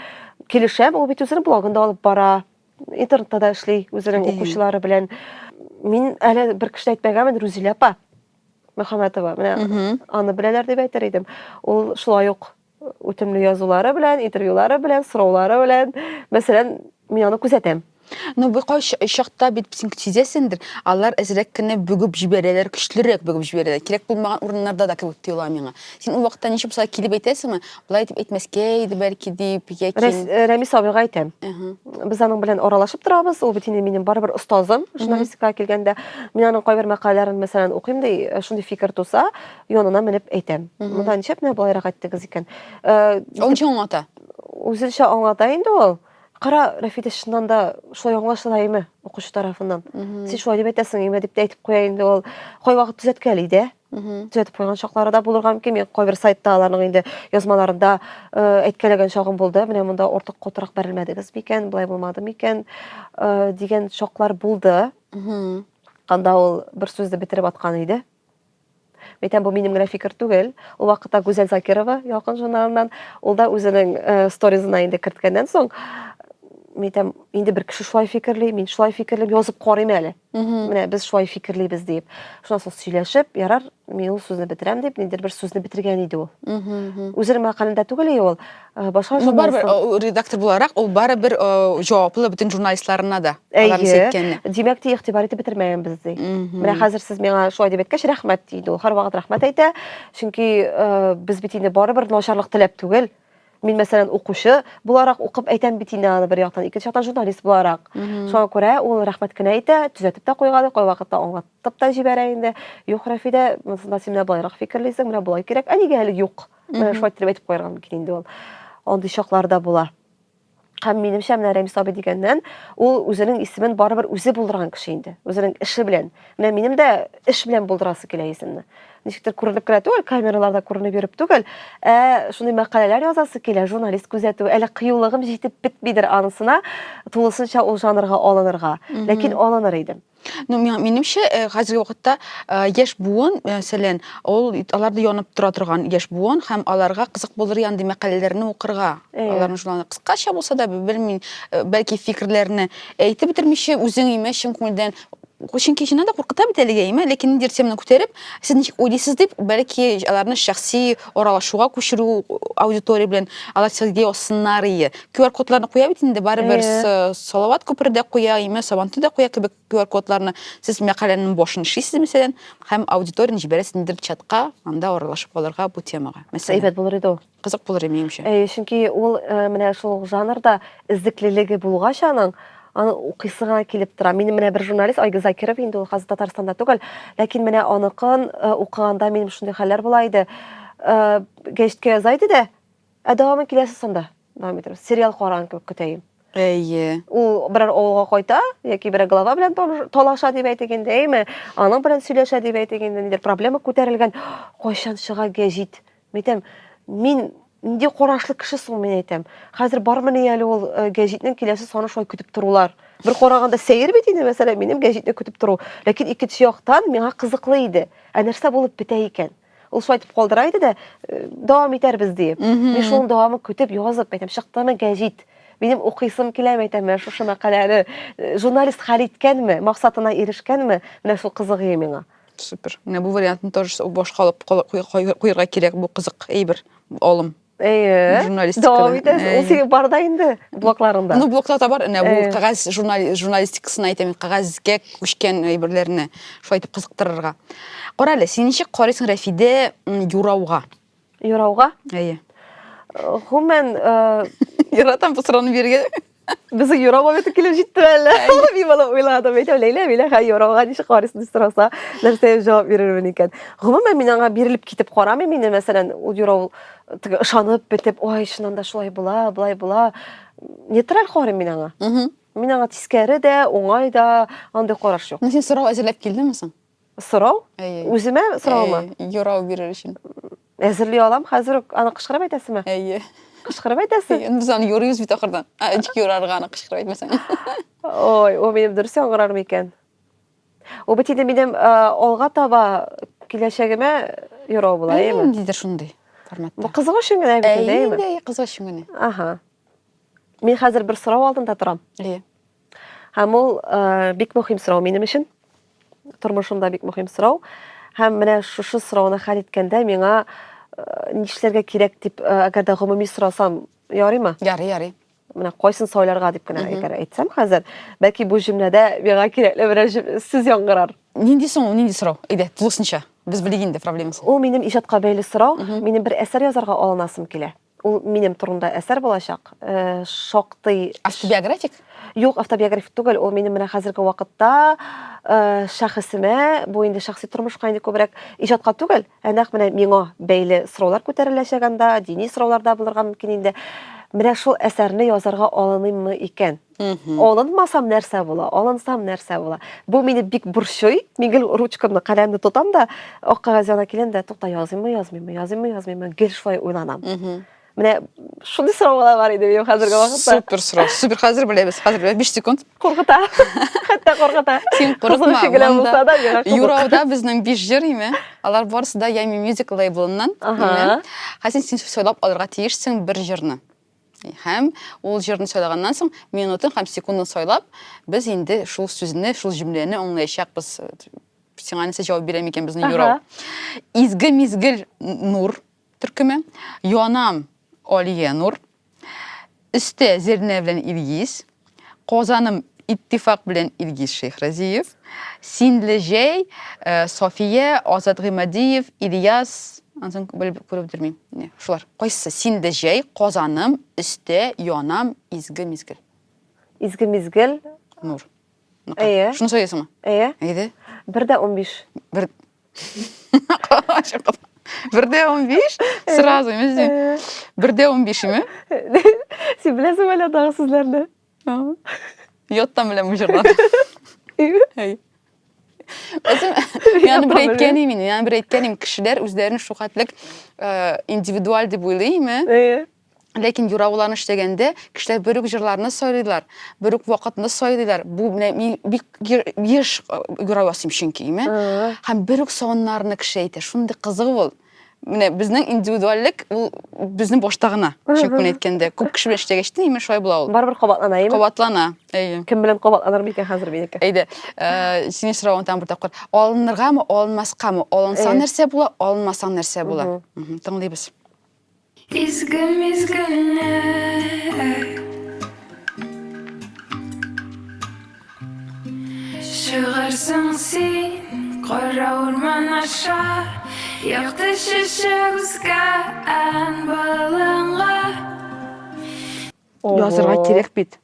Kelişem, o bit özüniň blogunda alyp bara, internetde da işleýär, özüniň okuwçylary bilen. Men äle bir kişi aýtmagan, Ruzila apa Muhammetowa, mene any bileler diýip aýtar edim. Ol şolay ýok. Ötemli ýazulary bilen, interwýulary bilen, sorawlary bilen, meselen men any gözetem. No bu şahta bit sintezisindir. Allar ezrekkine bugüp jibereler, güçlürek bugüp jibereler. Kerek bulmagan urunlarda da köp diýýlar meňe. Sen o wagtda niçe bu kilip aýtasyňmy? Bulay diýip aýtmaskeýdi belki diýip ýekin. Remis abiga aýtam. Biz anyň bilen oralaşyp durabys. O bitinde menim barbyr ustazym, jurnalistikaga kelgende men anyň goýber makalalaryny meselen okuýym da şunday fikir tutsa, ýonuna menip aýtam. Munda niçe ne bolayrak aýtdygyz eken. Onça oňata. Özünçe aňlata indi ol. Кара, Рафида, чыннан да шулай аңлашыла укучы тарафынан. Син шулай дип әйтәсең, дип тә әйтеп куя инде ул. Кай вакыт төзәткәли дә. Төзәтеп куйган чаклары да булырга мөмкин. Мен кайбер сайтта аларның инде язмаларында әйткәләгән чагым булды. Менә монда ортык котырак бәрелмәдегез микән, булай булмады микән дигән чаклар булды. Анда ул бер сүзне битереп аткан иде. Мәйтәм, бу минем генә фикер түгел. Ул вакытта Гүзәл Закирова, якын журналыннан, ул да үзенең сторизына инде керткәннән соң, мәйтәм, инде бер кеше шулай фикерли, мин шулай фикерлим, язып карыйм әле. Менә без шулай фикерлибез дип. Шуннан соң сөйләшеп, ярар, мин ул сүзне битерәм дип, ниндидер бер сүзне битергән иде ул. Үзенең мәкалендә түгел ул. Башка журналистлар редактор буларак, ул барыбер җаваплы бөтен журналистларына да. Алар сеткәнне. Димәк, игътибар итеп битермәгәнбез ди. Менә хәзер сез миңа шулай дип әйткәч, рәхмәт диде ул. Һәрвакыт рәхмәт әйтә. Чөнки без бит инде барыбер начарлык теләп түгел. Мин мәсәлән укучы буларак укып әйтәм бит инде аны бер яктан, икенче яктан журналист буларак. Шуңа күрә ул рәхмәт кенә әйтә, төзәтеп тә куйган, кай вакытта аңлатып та җибәрә инде. Юк, Рафида, монда син менә булайрак фикерлисең, менә булай кирәк. Нигә әле юк? Менә шулай дип әйтеп куярга мөмкин инде ул. Андый чаклар да була. Һәм минемчә, менә Рәмис абый дигәннән, ул үзенең исемен барыбер үзе булдырган кеше инде, үзенең эше белән. Менә минем дә эш белән булдырасы килә исемне. Ничектер күренеп кенә түгел, камераларда күренеп йөреп түгел, шундый мәкаләләр язасы килә, журналист күзәтү, әле кыюлыгым җитеп бетмидер анысына, тулысынча ул жанрга алынырга. Ләкин алыныр идем. Минемчә, хәзерге вакытта яшь буын, мәсәлән, аларды янып тора торган яшь буын һәм аларга кызык булыр янды мәкаләләрне укырга. Аларның шулай кыскача булса да, белмим, бәлки фикерләрне әйтеп битермичә, үзең имеш чын күңелдән Чөнки җинә дә куркыта бит әлегә име, ләкин нидер теманы күтәреп, сез ничек уйлыйсыз дип, бәлки аларны шәхси аралашуга күчерү аудитория белән алар сезгә язсыннар ие. QR-кодларны куя бит инде барыбер Салават күпердә куя, име Сабантуйда куя кебек QR-кодларны сез мәкаләнең башын шисез мәсәлән, һәм аудиторияны җибәрәсез нидер чатка, анда аралашып алырга бу темага. Мәсәлән, Әйбәт булыр иде ул. Кызык булыр минемчә. Чөнки ул менә шул жанрда эзлеклелеге булгач аның аны укысыга килеп тора. Минем менә бер журналист Айгыз Закиров инде ул хәзер Татарстанда түгел, ләкин менә аныкын укыганда минем шундый хәлләр була иде. Гәҗиткә яза иде дә, дәвамы киләсе сонда. Дәвам итәбез. Сериал караган кебек көтәем. Ул берәр авылга кайта, яки берәр глава белән талаша дип әйтегәндә, әйме, аның белән сөйләшә дип әйтегәндә, нидер проблема күтәрелгән. Кайчан чыга гәҗит? Мәйтәм, мин нинди карашлы кеше соң мин әйтәм. Хәзер бармыни әле ул гәҗитнең киләсе саны шулай көтеп торулар. Бер караганда сәер бит инде, мәсәлән, минем гәҗитне көтеп тору. Ләкин икенче яктан миңа кызыклы иде. Нәрсә булып бетә икән? Ул шулай дип калдыра иде дә, дәвам итәрбез дип. Мин шуның дәвамын көтеп язып, әйтәм, чыктымы гәҗит. Минем укыйсым килә, әйтәм, шушы мәкаләне журналист хәл иткәнме, максатына ирешкәнме? Менә шул кызыгы миңа. Супер. Менә бу вариантны тоже башка алып куярга кирәк, бу кызык әйбер, алым. Журналистика. Дәвам итәсез. Ул синең барда инде блокларында. Ну, блокларда бар, бу кагаз журналистикасын әйтәм, кагазга күчкән әйберләрне шулай итеп кызыктырырга. Кара әле, син ничек карыйсың Рафиде юрауга? Юрауга? Әйе. Гомумән, Яратам бу сорауны биргә. Без юрауга бит килеп җитте әле. Мин бала уйладым, әйтәм, Ләйлә, юрауга ничек карыйсың дип сораса, нәрсә җавап бирермен икән. Гомумән, мин аңа бирелеп китеп карамыйм инде, мәсәлән, ул юрау ышанып бетеп, ой, чыннан да шулай була, булай була. Нейтраль карыйм мин аңа. Мин аңа тискәре дә, уңай да, андый караш юк. Син сорау әзерләп килдеңме соң? Сорау? Үземә сораумы? Юрау бирер өчен. Әзерли алам, хәзер аны кычкырып әйтәсезме? Әйе. Кычкырып әйтәсез? Без аны юрыйбыз бит ахырдан. Ничек юрарга аны кычкырып әйтмәсәң. Ой, ул минем дөрес яңгырармы икән? Ул бит инде минем алга таба киләчәгемә юрау була, әйеме? Ниндидер шундый форматта. Бу кызык өчен генә бит инде, әйеме? Әйе, кызык өчен генә. Аха. Мин хәзер бер сорау алдында торам. Әйе. Һәм ул бик мөһим сорау минем өчен. Тормышымда бик мөһим сорау. Һәм менә шушы сорауны хәл иткәндә миңа нишләргә кирәк дип, әгәр дә гомуми сорасам, ярыймы? Ярый. Менә кайсын сайларга дип кенә әгәр әйтсәм хәзер, бәлки бу җөмләдә миңа кирәкле берәр сүз яңгырар. Нинди соң, нинди сорау? Әйдә, тулысынча. Без белик инде проблемасын. Ул минем иҗатка бәйле сорау, минем бер әсәр язарга алынасым килә. Ул минем турымда әсәр булачак. Шактый автобиографик? Юк, автобиографик түгел, ул минем менә хәзерге вакытта шәхесемә, бу инде шәхси тормышка инде күбрәк иҗатка түгел, нәкъ менә миңа бәйле сораулар күтәреләчәк анда, дини сораулар да булырга мөмкин инде. Менә шул әсәрне язарга алыныммы икән? Алынмасам нәрсә була? Алынсам нәрсә була? Бу мине бик борчый. Мин гел ручкамны, каләмне тотам да, ак кәгазь янына киләм дә, тукта, языйммы, язмыйммы, языйммы, язмыйммы, гел шулай уйланам. Менә шундый сораулар бар иде минем хәзерге вакытта. Супер сорау. Супер. Хәзер беләбез. 5 секунд. Коркыта. Хәтта коркыта. Син курыкма. Кызыгышы генә булса да, миңа кызык. Юрауда безнең 5 җыр име? Алар барысы да Ями Music лейблыннан. Хәсин син сөйләп алырга тиешсең бер җырны. Һәм ул җырны сөйләгәннән соң минутын һәм секундын сөйләп, біз инде шул сүзне, шул җөмләне аңлаячакбыз. Сиңа нәрсә җавап бирә микән безнең Юрау? Изге мизгел нур төркеме. Янам Алия Нур. Өстә Зернә белән Илгиз. Казаным иттифак белән Илгиз Шейхразиев. Синле җәй София Азат Гыймадиев, Ильяс Ансың күреп бетермим. Не, шулар. Кайсы? Синле җәй, Казаным, өстә Янам, изге мизгел. Изге мизгел Нур. Әйе. Шуны сөйләсеңме? Әйе. Әйдә. 1:15. 1:15 сразу имезе. 1:15 име? Син беләсең әле дагы сүзләрне? Яттан беләм җырлар. Әй. Yani bir әйткәнем кешеләр үзләрен шуkatlык индивидуаль дип уйлыймы? Ләкин юрауларны эшләгәндә кешеләр бер үк җырларны сөйлиләр, бер үк вакытны сөйлиләр. Бу бик еш юрау асым чөнки, һәм бер үк соннарны кеше әйтә. Шундый кызык ул. Менә безнең индивидуальлек ул безнең башта гына. Чөнки әйткәндә күп кеше белән эшләгәчтә име шулай була ул. Барыбер кабатлана, име? Кабатлана. Әйе. Кем белән кабатланыр микән хәзер минеке? Әйдә. Синең соравың тагын бер тапкыр. Алыныргамы, алынмаскамы? Алынса нәрсә була, алынмаса нәрсә була? Тыңлыйбыз. Изге мизгелне чыгарсың син кара урман аша, якты чәчәк үскән балыңга. Язырга кирәк бит.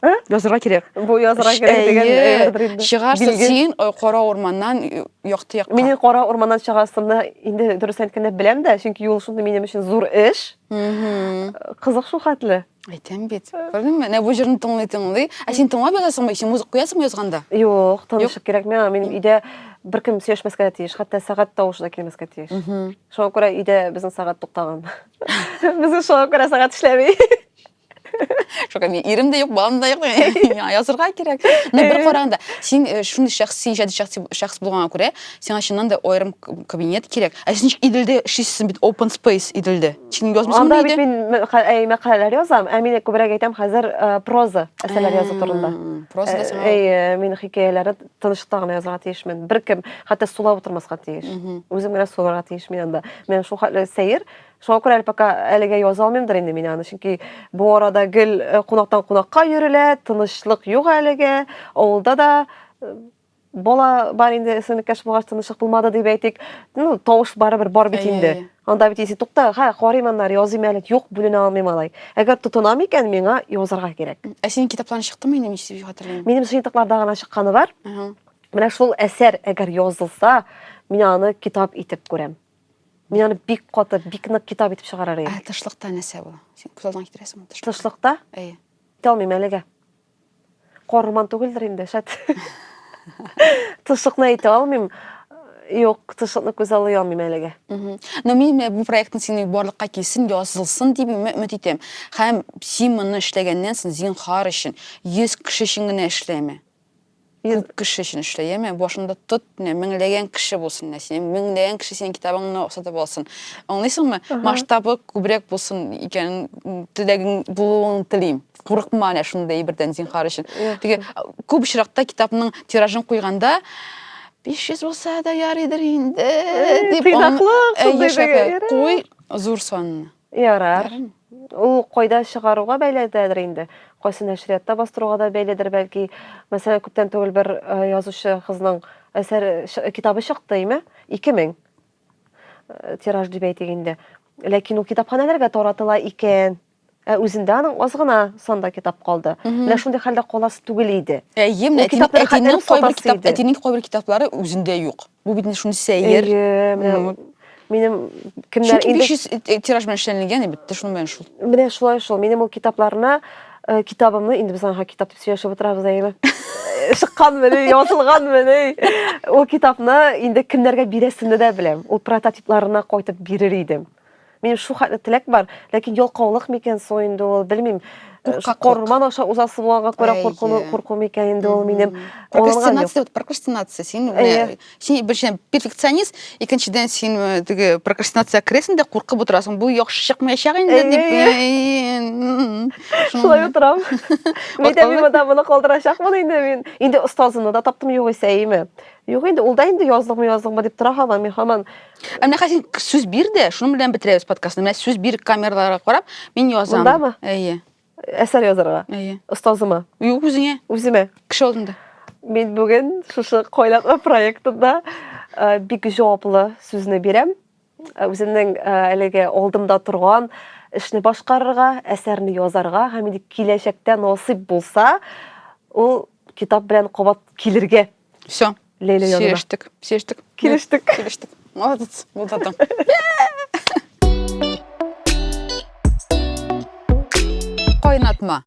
Язырга кирәк. Бу язырга кирәк дигән чыгарсың син кара урманнан якты якка. Мине кара урманнан чыгасымны инде дөрес әйткәндә беләм дә, чөнки юл шундый минем өчен зур эш. Кызык шул хәтле. Әйтәм бит. Күрдеңме? Менә бу җырны тыңлый. Ә син тыңлап язасыңмы? Син музыка куясыңмы язганда? Юк, тынычлык кирәк миңа. Минем өйдә беркем сөйләшмәскә тиеш, хәтта сәгать тавышы да килмәскә тиеш. Шуңа күрә өйдә безнең сәгать туктаган. Безнең шуңа күрә сәгать эшләми. Шука мен ирем дә юк, балам да юк. Язырга кирәк. Бер караганда, син шундый шәхси шәхс булганга күрә, сиңа чыннан да аерым кабинет кирәк. Ә син Иделдә эшлисең бит, open space Иделдә. Син язмыйсың Анда бит? бит мин мәкаләләр язам, ә мин күбрәк әйтәм хәзер проза әсәрләр язу турында. Проза да сиңа. Мин хикәяләрне тынычлыкта гына язарга тиешмен. Беркем хәтта сулап утырмаска тиеш. Үзем генә суларга тиеш мин анда. Мен шул хәтле сәер. Шуңа күрә пока әлегә яза алмыймдыр инде мин аны, чөнки бу арада гел кунактан кунакка йөрелә, тынычлык юк әлегә. Авылда да бала бар инде, сөнекәш булгач тынычлык булмады дип әйтик. Ну, тавыш барыбер бар бит инде. Анда бит исе тукта, карыйманнар языйм әле, юк, бүленә алмыйм алай. Әгәр тотынам икән, миңа язарга кирәк. Ә синең китапларың чыктымы инде, мин хәтерләйм. Минем җыентыкларда гына чыкканы бар. Менә шул әсәр әгәр язылса, мин аны китап итеп күрәм. Мин аны бик каты, бик нык китап итеп чыгарыр идем. Тышлыкта нәрсә була? Син күз алдыңа китерәсеңме? Тышлыкта? Әйе. Итә алмыйм әлегә. Корман түгелдер инде, шәт. Тышлыкны әйтә алмыйм. Юк, тышлыкны күз алый алмыйм әлегә. Но мин бу проектны синең барлыкка килсен, язылсын дип өмет итәм. Һәм син моны эшләгәннән соң зинһар өчен 100 кеше өчен генә эшләмә. Күп кеше өчен эшләйме? Башында тот, меңләгән кеше булсын, син меңләгән кеше синең китабыңны сатып алсын. Аңлыйсыңмы? Масштабы күбрәк булсын икән, теләгең булуын телим. Курыкма әнә шундай бердән зинһар өчен. Теге күп очракта китапның тиражын куйганда 500 булса да ярыйдыр инде дип куй зур санны. Ярар. Ул кайда чыгаруга бәйләдер инде. Кайсы нәшриятта бастыруга да бәйләдер бәлки. Мәсәлән, күптән түгел бер язучы кызның әсәр китабы чыкты, име? 2000 тираж дип әйтик инде. Ләкин ул китапханәләргә таратыла икән. Үзендә аның аз гына санда китап калды. Менә шундый хәлдә каласы түгел иде. Әтинең кайбер китаплары үзендә юк. Бу бит шундый сәер. Минем кемнәр Чөнки инде 500 тираж белән эшләнелгән, бетте шуның белән шул. менә шулай шул. Минем ул китапларына китабымны инде без аңа китап дип сөйләшеп утырабыз әйме. Чыккан менә, язылган менә. Ул китапны инде кемнәргә бирәсемне дә беләм. Ул прототипларына кайтып бирер идем. Минем шу хәтле теләк бар, ләкин ялкаулык микән сой инде ул, белмим. Куркаклык. Корман аша узасы булганга күрә Әйе. курку микән инде ул минем. Прокрастинация, прокрастинация. Син Әйе. син берчән перфекционист, икенчедән син теге прокрастинация керәсең дә куркып утырасың. Бу яхшы чыкмаячак инде дип. Шулай утырам. Мен дә монда моны калдырачакмын инде мин. Инде остазымны да таптым югыйсә әйме. Юк инде ул да инде яздыңмы дип тора һаман мин һаман. Менә хәзер сүз бир дә, шуның белән бетерәбез подкастны. Менә сүз бир камераларга карап, мин язам. Мондамы? Әйе. Әсәр язарга. Әйе. Остазыма. Юк үзеңә, Үземә. кеше алдында. Мин бүген шушы кайлатма проектында бик җаваплы сүзне бирәм. Үземнең әлеге алдымда торган эшне башкарырга, әсәрне язарга һәм инде киләчәктә насыйп булса, ул китап белән кабат килергә. Всё. Лейла янына. Сөештек. Килештек. Молодец. Булдатың. Кайнатма.